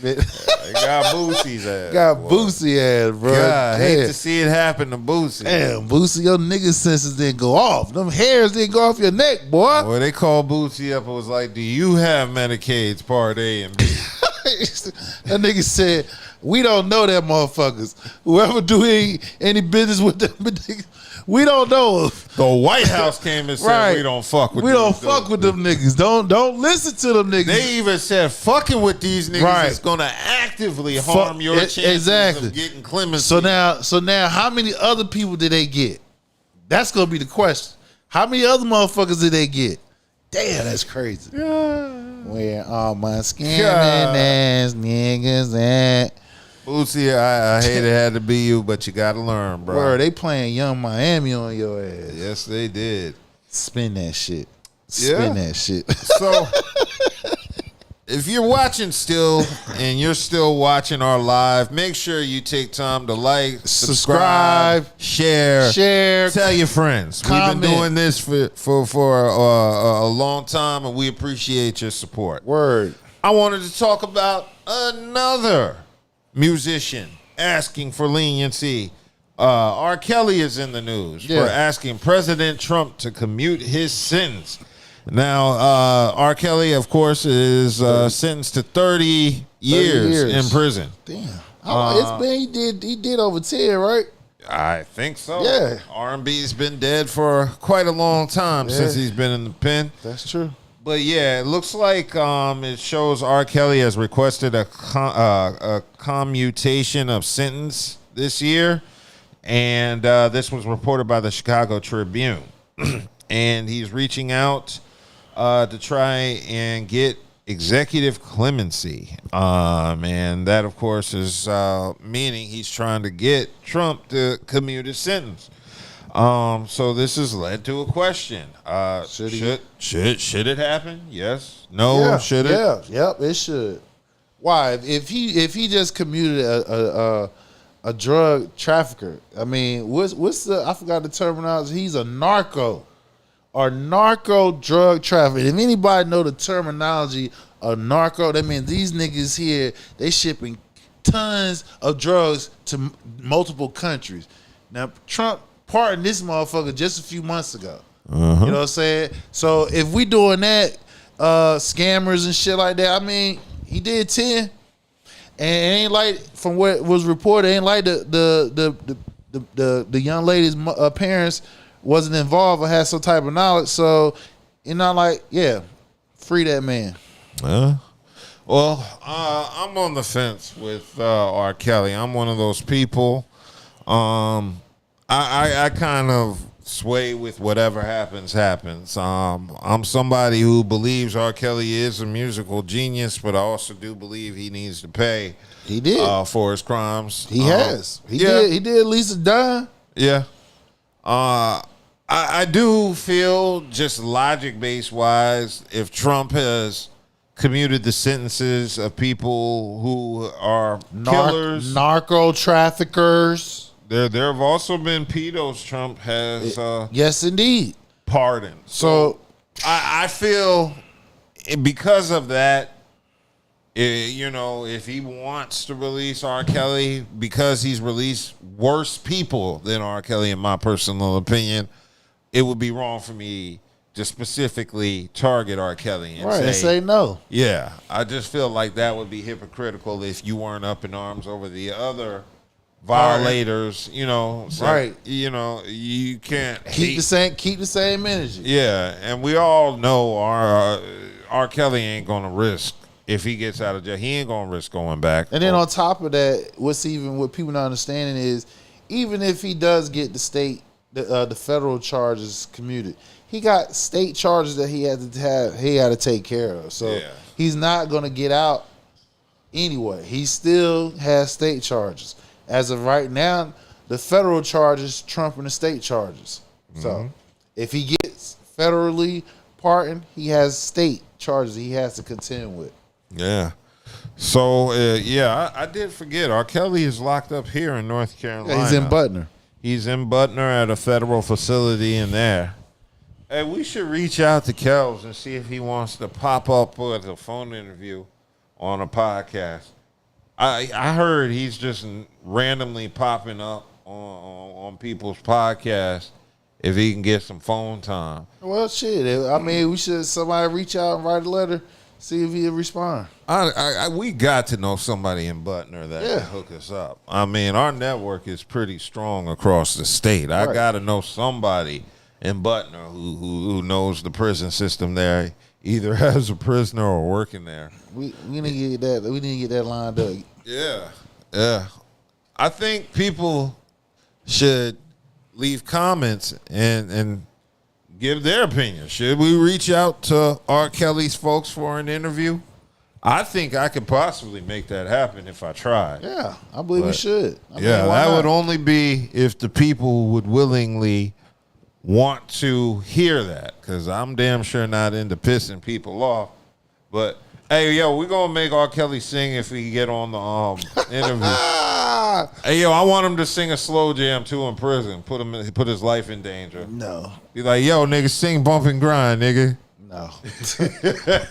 Got Boosie's ass. Got Boosie ass, bro. God, I hate to see it happen to Boosie. Damn, Boosie, your nigga senses didn't go off. Them hairs didn't go off your neck, boy. Boy, they called Boosie up and was like, do you have Medicaid's Part A and B? That nigga said, we don't know that motherfuckers. Whoever do any business with them, we don't know. The White House came and said, Right. we don't fuck with We these don't fuck with them niggas. Don't listen to them niggas. They even said fucking with these niggas Right. is gonna actively harm your chances of getting clemency. So now, how many other people did they get? That's gonna be the question. How many other motherfuckers did they get? Damn, that's crazy. Where all my scamming ass niggas at? Boosie, I hate it had to be you, but you gotta learn, bro. Bro, they playing Young Miami on your ass. Yes, they did. Spin that shit. Yeah. Spin that shit. So, if you're watching still and you're still watching our live, make sure you take time to like, subscribe, share, tell your friends. comment. We've been doing this for a long time, and we appreciate your support. Word. I wanted to talk about another musician asking for leniency. R. Kelly is in the news for asking President Trump to commute his sentence. Now, R. Kelly, of course, is sentenced to 30 years in prison. Damn. It's been he did over 10, right? I think so. Yeah. R&B's been dead for quite a long time since he's been in the pen. That's true. But yeah, it looks like it shows R. Kelly has requested a commutation of sentence this year, and this was reported by the Chicago Tribune. And he's reaching out to try and get executive clemency, and that, of course, is meaning he's trying to get Trump to commute his sentence. So this has led to a question: should it happen? Yes. No. Yeah, should it? Yeah. Yep. It should. Why? If he just commuted a drug trafficker, I mean, what's the? I forgot the terminology. He's a narco drug trafficker. If anybody know the terminology of narco, that means these niggas here, they shipping tons of drugs to multiple countries. Now Trump pardoned this motherfucker just a few months ago. You know what I'm saying? So if we doing that, scammers and shit like that, I mean, he did 10, and it ain't like, from what was reported, ain't like the young lady's parents wasn't involved or had some type of knowledge. So it's not like, free that man. Well, I'm on the fence with R. Kelly. I'm one of those people. I kind of sway with whatever happens. I'm somebody who believes R. Kelly is a musical genius, but I also do believe he needs to pay. He did for his crimes. He has. He did. He did at least a dime. Yeah. I do feel, just logic based wise, if Trump has commuted the sentences of people who are killers, narco traffickers. There have also been pedos Trump has yes, indeed, pardoned. So I feel because of that, if he wants to release R. Kelly, because he's released worse people than R. Kelly, in my personal opinion, it would be wrong for me to specifically target R. Kelly and say no. Yeah, I just feel like that would be hypocritical if you weren't up in arms over the other violators, right? You can't keep the same energy. Yeah, and we all know R. Kelly ain't gonna risk, if he gets out of jail, he ain't gonna risk going back. And then on top of that, what people not understanding is, even if he does get the federal charges commuted, he got state charges that he had to take care of. So he's not gonna get out anyway. He still has state charges. As of right now, the federal charges trumping the state charges. So if he gets federally pardoned, he has state charges he has to contend with. Yeah. So, I did forget. R. Kelly is locked up here in North Carolina. Yeah, he's in Butner. He's in Butner at a federal facility in there. Hey, we should reach out to Kels and see if he wants to pop up with a phone interview on a podcast. I heard he's just randomly popping up on people's podcasts if he can get some phone time. Well, shit. I mean, we should somebody reach out and write a letter, see if he'll respond. We got to know somebody in Butner that can hook us up. I mean, our network is pretty strong across the state. I got to know somebody in Butner who knows the prison system there, either as a prisoner or working there. We need to get that. We need to get that lined up. Yeah. I think people should leave comments and give their opinion. Should we reach out to R. Kelly's folks for an interview? I think I could possibly make that happen if I tried. Yeah, I believe we should. I mean, that would only be if the people would willingly want to hear that, because I'm damn sure not into pissing people off. But hey, yo, we're gonna make R. Kelly sing if we get on the interview. Hey, yo, I want him to sing a slow jam too in prison. Put his life in danger. No. Be like, yo, nigga, sing Bump and Grind, nigga. No.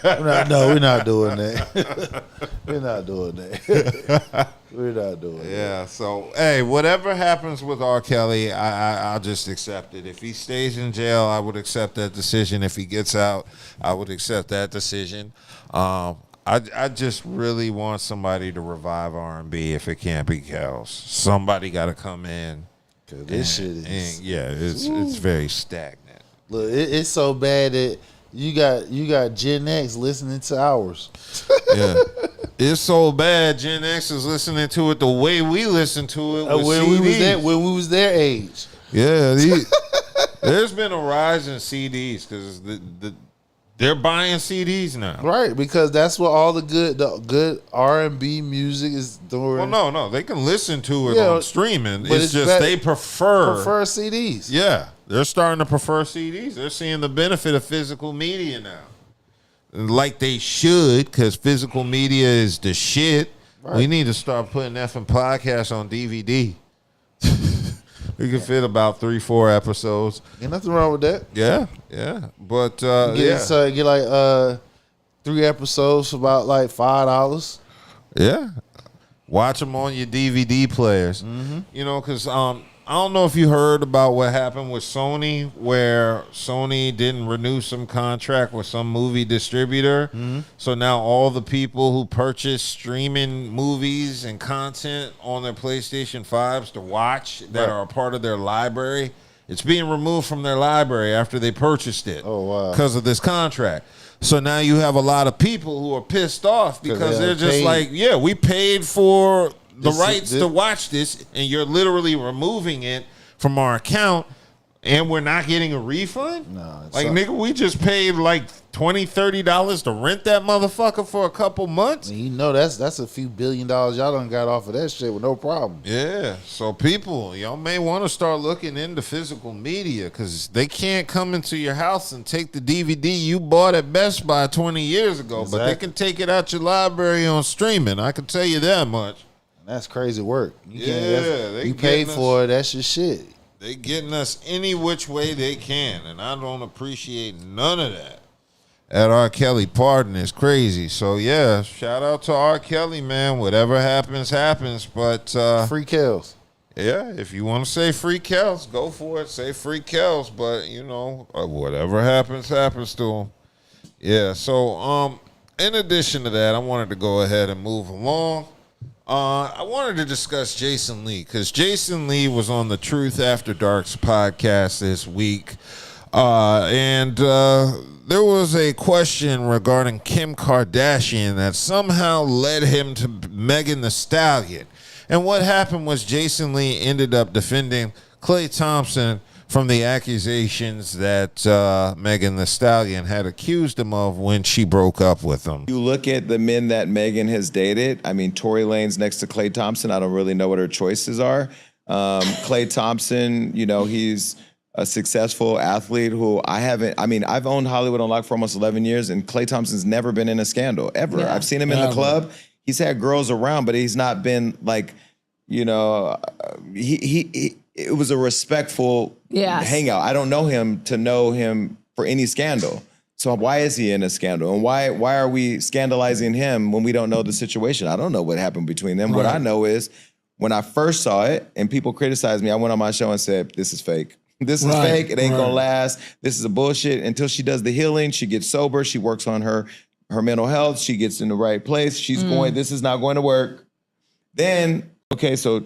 We're not doing that. We're not doing that. We're not doing that. Yeah, so, hey, whatever happens with R. Kelly, I'll just accept it. If he stays in jail, I would accept that decision. If he gets out, I would accept that decision. I just really want somebody to revive R&B if it can't be Kels. Somebody got to come in. This shit is... it's very stagnant. Look, it's so bad that you got Gen X listening to ours. Yeah. It's so bad Gen X is listening to it the way we listen to it with CDs. When we was their age. Yeah. There's been a rise in CDs because they're buying CDs now. Right, because that's what all the good R&B music is doing. Well, no, they can listen to it on streaming. It's just they prefer CDs. Yeah, they're starting to prefer CDs. They're seeing the benefit of physical media now. Like they should, because physical media is the shit. Right. We need to start putting effing podcasts on DVD. We can fit about 3-4 episodes. Ain't nothing wrong with that. Yeah. But get like 3 episodes for about like $5. Yeah. Watch them on your DVD players. Mm-hmm. You know, because I don't know if you heard about what happened with Sony, where Sony didn't renew some contract with some movie distributor. Mm-hmm. So now all the people who purchase streaming movies and content on their PlayStation 5s to watch that are a part of their library, it's being removed from their library after they purchased it. Oh, wow. Because of this contract. So now you have a lot of people who are pissed off because they're just like, yeah, we paid for the rights to watch this, and you're literally removing it from our account, and we're not getting a refund? No. Like, nigga, we just paid like $20-$30 to rent that motherfucker for a couple months? You know, that's a few $1 billion y'all done got off of that shit with no problem. Yeah, so people, y'all may want to start looking into physical media, because they can't come into your house and take the DVD you bought at Best Buy 20 years ago, but they can take it out your library on streaming. I can tell you that much. That's crazy work. You paid for it. That's your shit. They getting us any which way they can, and I don't appreciate none of that. At R. Kelly pardon is crazy. So yeah, shout out to R. Kelly, man. Whatever happens, happens. But free Kels. Yeah, if you want to say free Kels, go for it. Say free Kels. But you know, whatever happens, happens to them. Yeah. So in addition to that, I wanted to go ahead and move along. I wanted to discuss Jason Lee, because Jason Lee was on the Truth After Dark's podcast this week. And there was a question regarding Kim Kardashian that somehow led him to Megan Thee Stallion. And what happened was Jason Lee ended up defending Klay Thompson from the accusations that Megan Thee Stallion had accused him of when she broke up with him. You look at the men that Megan has dated. I mean, Tory Lane's next to Klay Thompson. I don't really know what her choices are. Klay Thompson, you know, he's a successful athlete who I've owned Hollywood on Lock for almost 11 years, and Klay Thompson's never been in a scandal, ever. Yeah. I've seen him in the club. He's had girls around, but he's not been like, you know, it was a respectful hangout. I don't know him to know him for any scandal. So why is he in a scandal? And why are we scandalizing him when we don't know the situation? I don't know what happened between them. Right. What I know is when I first saw it and people criticized me, I went on my show and said, this is fake. This is fake. It ain't gonna last. This is a bullshit. Until she does the healing, she gets sober, she works on her mental health, she gets in the right place. She's going, this is not going to work. Then, okay, so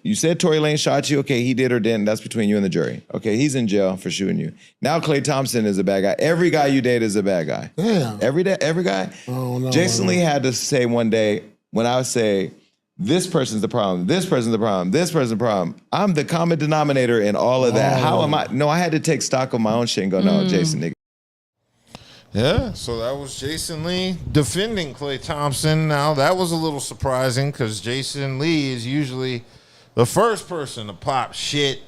you said Tory Lane shot you. Okay, he did or didn't. That's between you and the jury. Okay, he's in jail for shooting you. Now Klay Thompson is a bad guy. Every guy you date is a bad guy. Damn. Every guy. Oh, no, Jason Lee had to say one day, when I would say, this person's the problem, this person's the problem, this person's the problem, I'm the common denominator in all of that. How am I? No, I had to take stock of my own shit and go, no, Jason, nigga. Yeah, so that was Jason Lee defending Klay Thompson. Now, that was a little surprising because Jason Lee is usually the first person to pop shit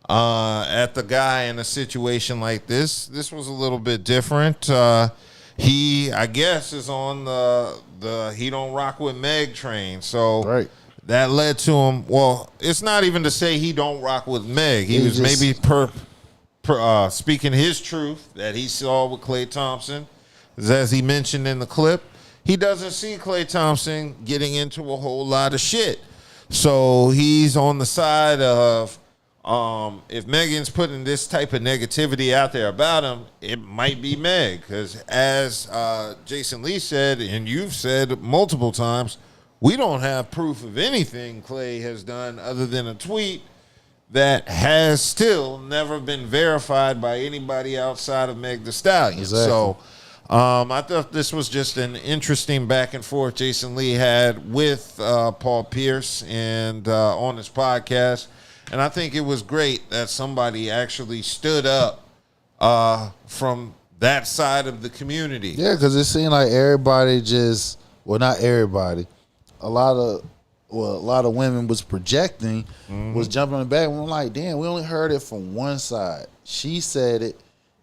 at the guy in a situation like this. This was a little bit different. He, I guess, is on the he don't rock with Meg train. So that led to him. Well, it's not even to say he don't rock with Meg. He was just maybe speaking his truth that he saw with Klay Thompson. As he mentioned in the clip, he doesn't see Klay Thompson getting into a whole lot of shit. So he's on the side of if Megan's putting this type of negativity out there about him, it might be Meg. Because as Jason Lee said, and you've said multiple times, we don't have proof of anything Klay has done other than a tweet that has still never been verified by anybody outside of Meg Thee Stallion. Exactly. So I thought this was just an interesting back and forth Jason Lee had with Paul Pierce and on his podcast. And I think it was great that somebody actually stood up from that side of the community. Yeah, because it seemed like everybody not everybody, a lot of women was projecting, was jumping on the back. And we're like, damn, we only heard it from one side. She said it,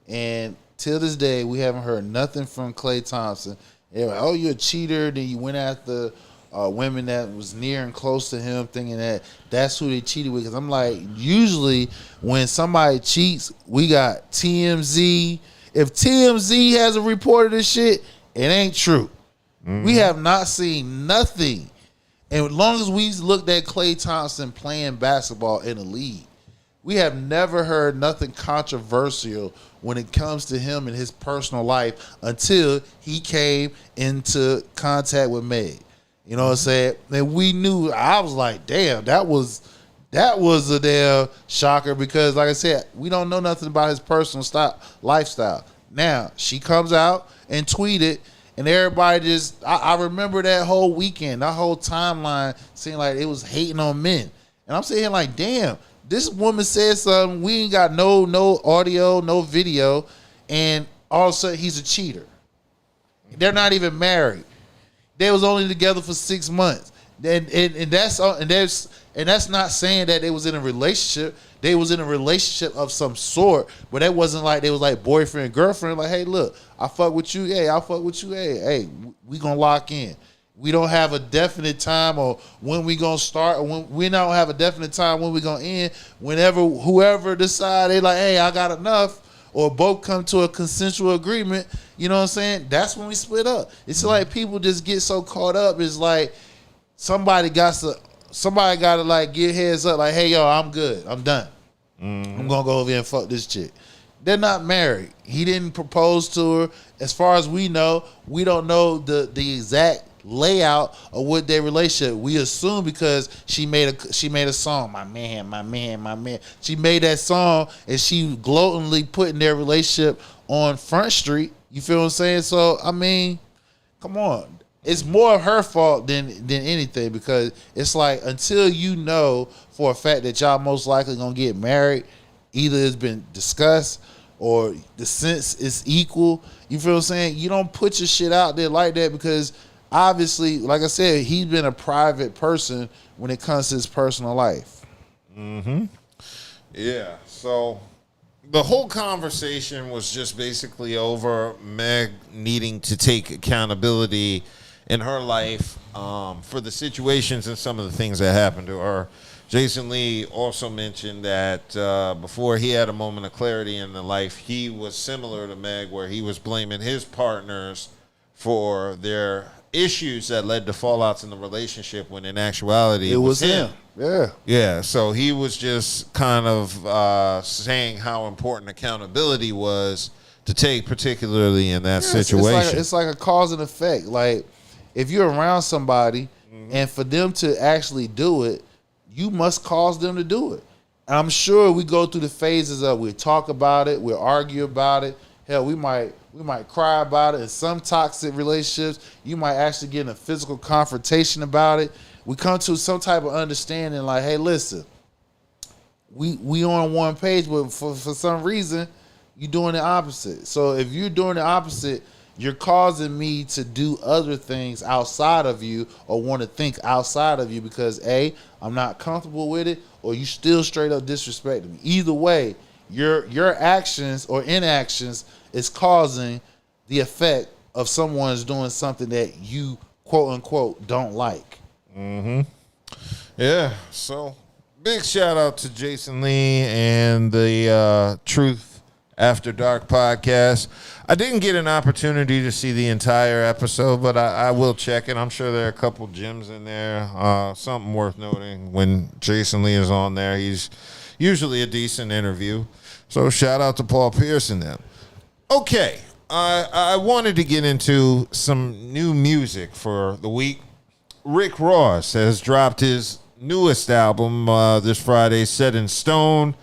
and till this day, we haven't heard nothing from Klay Thompson. They're like, oh, you're a cheater. Then you went after women that was near and close to him, thinking that that's who they cheated with. Because I'm like, usually when somebody cheats, we got TMZ. If TMZ hasn't reported this shit, it ain't true. We have not seen nothing. And as long as we looked at Klay Thompson playing basketball in the league, we have never heard nothing controversial when it comes to him and his personal life until he came into contact with Meg. You know what I'm saying? And we knew, I was like, damn, that was a damn shocker because, like I said, we don't know nothing about his personal lifestyle. Now, she comes out and tweeted, and everybody just, I remember that whole weekend, that whole timeline seemed like it was hating on men. And I'm sitting here like, damn, this woman said something, we ain't got no audio, no video, and all of a sudden he's a cheater. They're not even married. They was only together for 6 months. And that's not saying that they was in a relationship. They was in a relationship of some sort, but that wasn't like they was like boyfriend and girlfriend. Like, hey, look, I fuck with you. Hey, I fuck with you. Hey, we gonna lock in. We don't have a definite time or when we gonna start, or when we don't have a definite time when we gonna end. Whenever whoever decide they like, hey, I got enough, or both come to a consensual agreement, you know what I'm saying? That's when we split up. It's like people just get so caught up. It's like somebody got to like get heads up, like, hey, yo, I'm good. I'm done. I'm going to go over here and fuck this chick. They're not married. He didn't propose to her. As far as we know, we don't know the exact layout of what their relationship. We assume because she made a song, my man. She made that song and she gloatingly putting their relationship on Front Street. You feel what I'm saying? So I mean, come on. It's more of her fault than anything, because it's like until you know for a fact that y'all most likely gonna get married, either it's been discussed or the sense is equal. You feel what I'm saying? You don't put your shit out there like that because obviously, like I said, he's been a private person when it comes to his personal life. Mm-hmm. Yeah. So the whole conversation was just basically over Meg needing to take accountability in her life for the situations and some of the things that happened to her. Jason Lee also mentioned that before he had a moment of clarity in the life, he was similar to Meg, where he was blaming his partners for their issues that led to fallouts in the relationship, when in actuality it was him. Yeah. Yeah, so he was just kind of saying how important accountability was to take, particularly in that situation. It's like a cause and effect. Like, if you're around somebody and for them to actually do it, you must cause them to do it. I'm sure we go through the phases of we talk about it, we argue about it. Hell, we might cry about it. In some toxic relationships, you might actually get in a physical confrontation about it. We come to some type of understanding like, hey, listen, we on one page, but for some reason, you're doing the opposite. So if you're doing the opposite, you're causing me to do other things outside of you or want to think outside of you because A, I'm not comfortable with it, or you still straight up disrespecting me. Either way, your actions or inactions is causing the effect of someone's doing something that you quote unquote don't like. Mm-hmm. Yeah. So big shout out to Jason Lee and the Truth After Dark podcast. I didn't get an opportunity to see the entire episode, but I will check it. I'm sure there are a couple gems in there. Something worth noting when Jason Lee is on there. He's usually a decent interview. So shout out to Paul Pierce and them. Okay, I wanted to get into some new music for the week. Rick Ross has dropped his newest album this Friday, Set in Stone.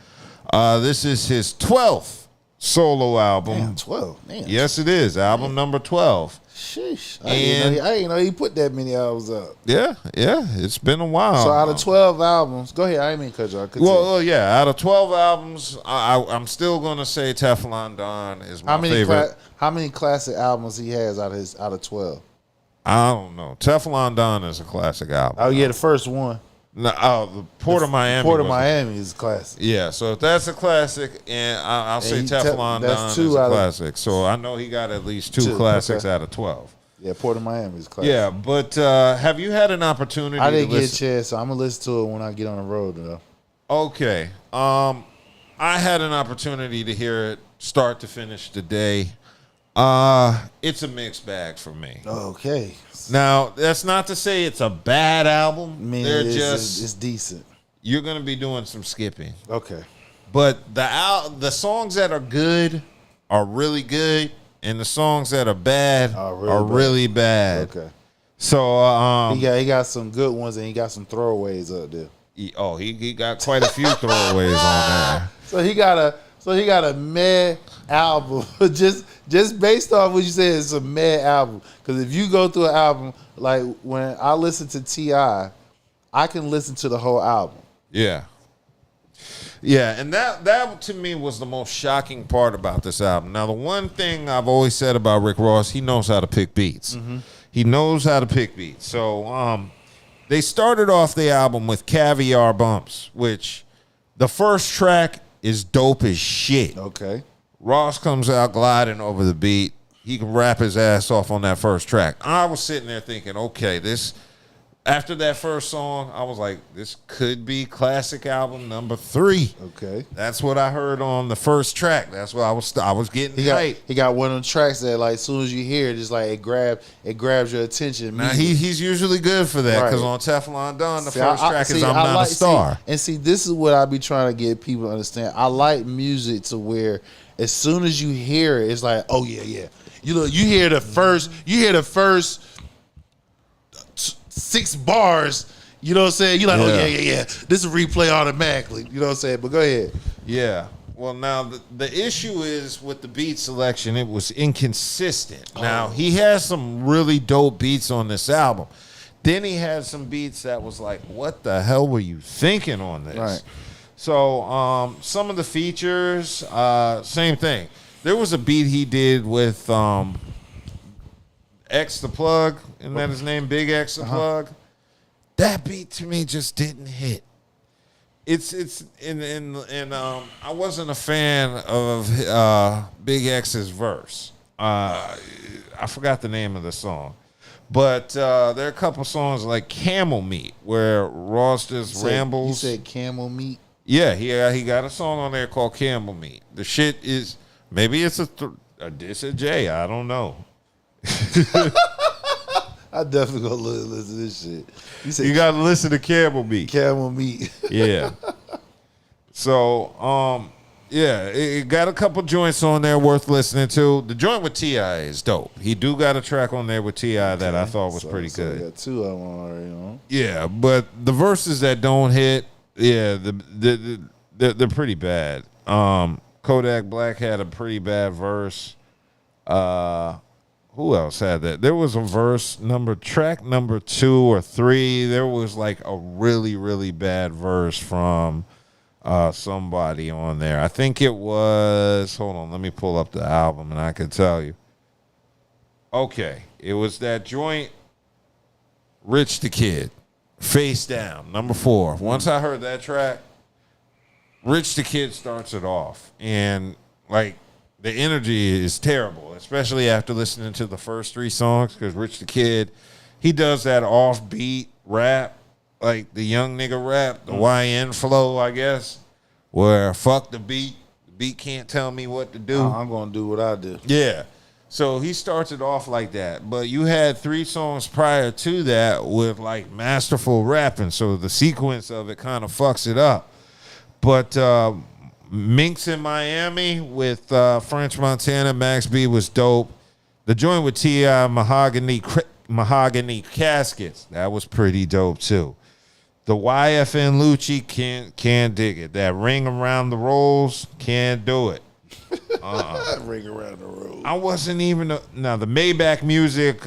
This is his 12th solo album. Damn, 12. Man. Yes, it is. Album number 12. Sheesh. I didn't know he put that many albums up. Yeah. It's been a while. So out of 12 albums, go ahead. I didn't mean to cut you off. Well, yeah. Out of 12 albums, I'm still going to say Teflon Don is my favorite. How many classic albums he has out of 12? I don't know. Teflon Don is a classic album. Oh, yeah, the first one. No, the Port of Miami. Port of Miami is a classic. Yeah, so if that's a classic, and I'll say Teflon Don is a classic. So I know he got at least two classics out of 12. Yeah, Port of Miami is a classic. Yeah, but have you had an opportunity I didn't to get a chance, so I'm going to listen to it when I get on the road, though. Okay. I had an opportunity to hear it start to finish today. It's a mixed bag for me. Okay. Now, that's not to say it's a bad album. I mean, it's decent. You're going to be doing some skipping. Okay. But the songs that are good are really good, and the songs that are bad are really bad. Okay. So he got some good ones, and he got some throwaways up there. He got quite a few throwaways on there. So he got a meh album just based off what you said. It's a meh album because if you go through an album like when I listen to T.I., I can listen to the whole album. Yeah, and that to me was the most shocking part about this album. Now, the one thing I've always said about Rick Ross, he knows how to pick beats. Mm-hmm. He knows how to pick beats. So they started off the album with Caviar Bumps, which the first track is dope as shit. Okay. Ross comes out gliding over the beat. He can rap his ass off on that first track. I was sitting there thinking, okay, after that first song, I was like, this could be classic album number 3. Okay. That's what I heard on the first track. That's what I was getting hyped. He got one of them tracks that, like, as soon as you hear it, it's like it grabs your attention. Now he's usually good for that because on Teflon Don, the first track is I'm Not a Star. See, this is what I be trying to get people to understand. I like music to where as soon as you hear it, it's like, oh yeah. You hear the first 6 bars, you know what I'm saying? You're like, oh, yeah. This is replay automatically. You know what I'm saying? But go ahead. Yeah. Well, now, the issue is with the beat selection, it was inconsistent. Now, he has some really dope beats on this album. Then he had some beats that was like, what the hell were you thinking on this? Right. So some of the features, same thing. There was a beat he did with X the Plug, isn't that his name? Big X the Plug. That beat to me just didn't hit. It's I wasn't a fan of Big X's verse. I forgot the name of the song. But there are a couple songs like Camel Meat where Ross just rambles. You said Camel Meat? Yeah, he got a song on there called Camel Meat. The shit is, maybe it's a diss a J. I don't know. I definitely gonna listen to this shit. You gotta listen to Camel Meat. Camel Meat. Yeah. So, yeah, it got a couple joints on there worth listening to. The joint with T.I. is dope. He do got a track on there with T.I. that I thought was pretty good. We got 2 of them already on. Yeah, but the verses that don't hit, yeah, they're pretty bad. Kodak Black had a pretty bad verse. Who else had that? There was a verse track number 2 or 3. There was like a really, really bad verse from somebody on there. I think it was, hold on, let me pull up the album and I can tell you. Okay, it was that joint, Rich the Kid, Face Down, number 4. Once I heard that track, Rich the Kid starts it off, and like the energy is terrible, especially after listening to the first 3 songs, because Rich the Kid, he does that offbeat rap, like the young nigga rap, the YN flow, I guess, where fuck the beat can't tell me what to do. I'm gonna do what I do. Yeah. So he starts it off like that. But you had 3 songs prior to that with like masterful rapping, so the sequence of it kind of fucks it up. But Minx in Miami with French Montana, Max B was dope. The joint with T.I. Mahogany Caskets, that was pretty dope too. The YFN Lucci can't dig it. That Ring Around the Rolls, can't do it. Ring Around the Rolls. I wasn't even the Maybach Music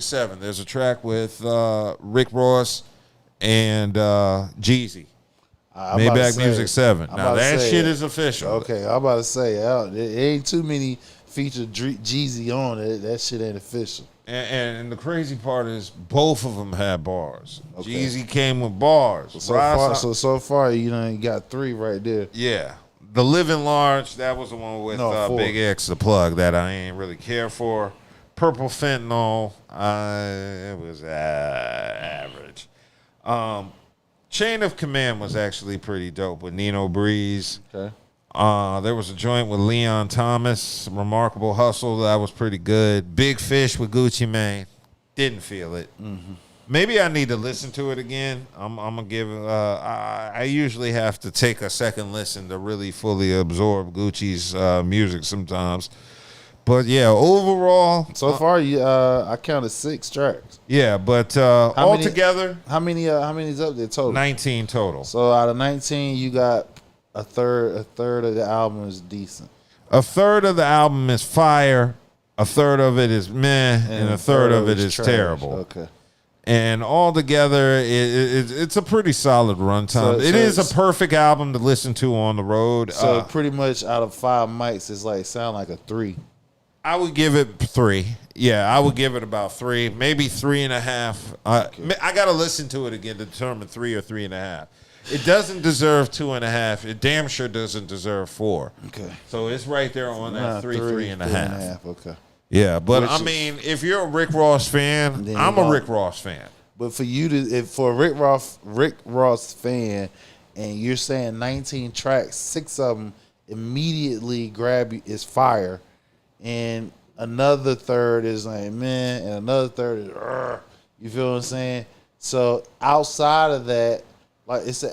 7. There's a track with Rick Ross and Jeezy. Maybach Music 7. Now that shit is official. Okay, I'm about to say it ain't too many featured Jeezy on it. That shit ain't official. And the crazy part is both of them had bars. Okay. Jeezy came with bars. So far, you got 3 right there. Yeah. The Living Large, that was the one with Big X, the plug, that I ain't really care for. Purple Fentanyl, it was average. Chain of Command was actually pretty dope with Nino Breeze. Okay. There was a joint with Leon Thomas, Remarkable Hustle, that was pretty good. Big Fish with Gucci Mane, didn't feel it. Mm-hmm. Maybe I need to listen to it again. I'm gonna give. I usually have to take a second listen to really fully absorb Gucci's music sometimes. But yeah, overall, so far, I counted 6 tracks. Yeah, but altogether, how many is up there total? 19 total. So out of 19, you got a third of the album is decent. A third of the album is fire. A third of it is meh, and a third of it is trash. terrible. Okay. And altogether, it's a pretty solid runtime. It is a perfect album to listen to on the road. So pretty much out of 5 mics, it's like sound like a 3. I would give it 3. Yeah, I would give it about 3, maybe 3.5. I got to listen to it again to determine 3 or 3.5. It doesn't deserve 2.5. It damn sure doesn't deserve 4. Okay. So it's right there on that 3.5. Okay. Yeah, but I mean, if you're a Rick Ross fan, I'm a Rick Ross fan. But for you for a Rick Ross fan, and you're saying 19 tracks, 6 of them immediately grab you is fire, and another third is like man, and another third is you feel what I'm saying? So outside of that, like it's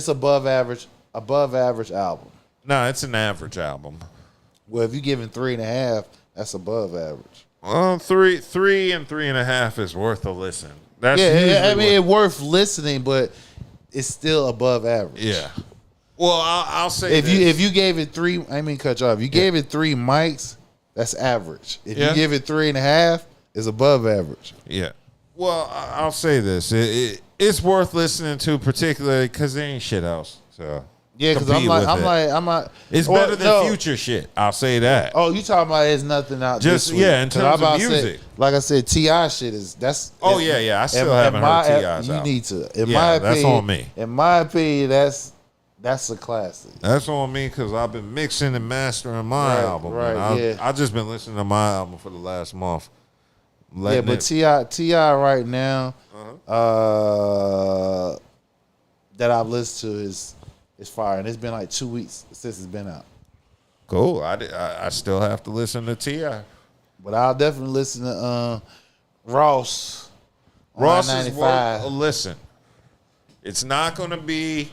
above average album. No, it's an average album. Well, if you're giving 3.5, that's above average. Well, 3 and 3.5 is worth a listen. That's it's worth listening, but it's still above average. Yeah. Well, I'll say if you gave it 3, I mean cut you off. If you gave it 3 mics, that's average. If you give it 3.5, it's above average. Yeah. Well, I'll say this: it's worth listening to, particularly because there ain't shit else. So yeah, because I'm like, it's better than Future shit. I'll say that. Oh, you talking about there's nothing out just this week. in terms of music. Like I said, T.I. shit that's. Oh yeah. I still haven't heard T.I.'s You out. need to. In my opinion, that's on me. In my opinion, that's a classic. That's on me because I've been mixing and mastering my album. Right. I've just been listening to my album for the last month. Yeah, but T.I. right now, that I've listened to is fire, and it's been like 2 weeks since it's been out. Cool. I still have to listen to T.I. But I'll definitely listen to Ross. Ross is worth a listen. It's not going to be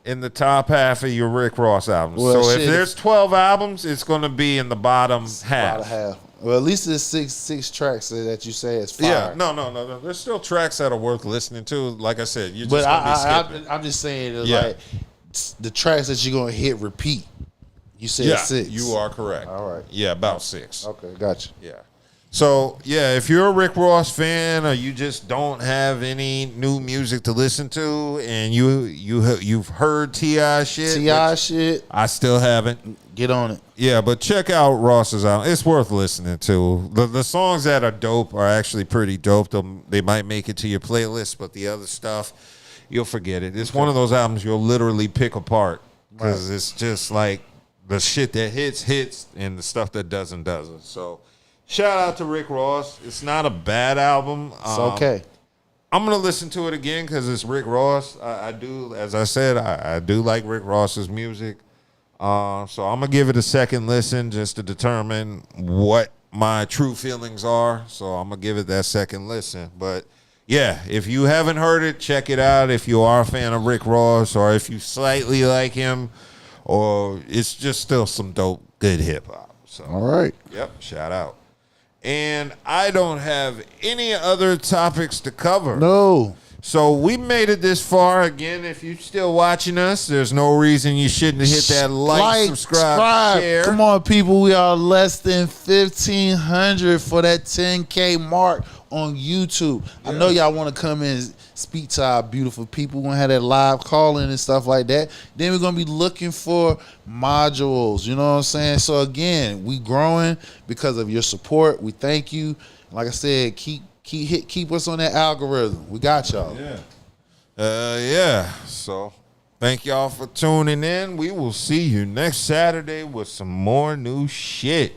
in the top half of your Rick Ross albums. Well, so if there's 12 albums, it's going to be in the bottom half. Well, at least there's six tracks that you say is fire. Yeah, no. There's still tracks that are worth listening to. Like I said, you're just going to be skipping. I'm just saying, like the tracks that you're going to hit repeat. You said 6. You are correct. All right. Yeah, about 6. Okay, gotcha. Yeah. So, if you're a Rick Ross fan or you just don't have any new music to listen to and you've heard T.I. shit. I still haven't. Get on it. Yeah, but check out Ross's album. It's worth listening to. The songs that are dope are actually pretty dope. They might make it to your playlist, but the other stuff, you'll forget it. It's one of those albums you'll literally pick apart because it's just like the shit that hits, and the stuff that doesn't. So shout out to Rick Ross. It's not a bad album. It's okay. I'm going to listen to it again because it's Rick Ross. I do, as I said, I do like Rick Ross's music. So I'm going to give it a second listen just to determine what my true feelings are. So I'm going to give it that second listen. But, if you haven't heard it, check it out. If you are a fan of Rick Ross or if you slightly like him or it's just still some dope, good hip-hop. So, all right. Yep, shout out. And I don't have any other topics to cover. No. So we made it this far. Again, if you're still watching us, there's no reason you shouldn't hit that subscribe, share. Come on, people. We are less than 1,500 for that 10K mark on YouTube. I know y'all want to come in and speak to our beautiful people. We're going to have that live call-in and stuff like that. Then we're going to be looking for modules. You know what I'm saying? So, again, we growing because of your support. We thank you. Like I said, keep us on that algorithm. We got y'all. So thank y'all for tuning in. We will see you next Saturday with some more new shit.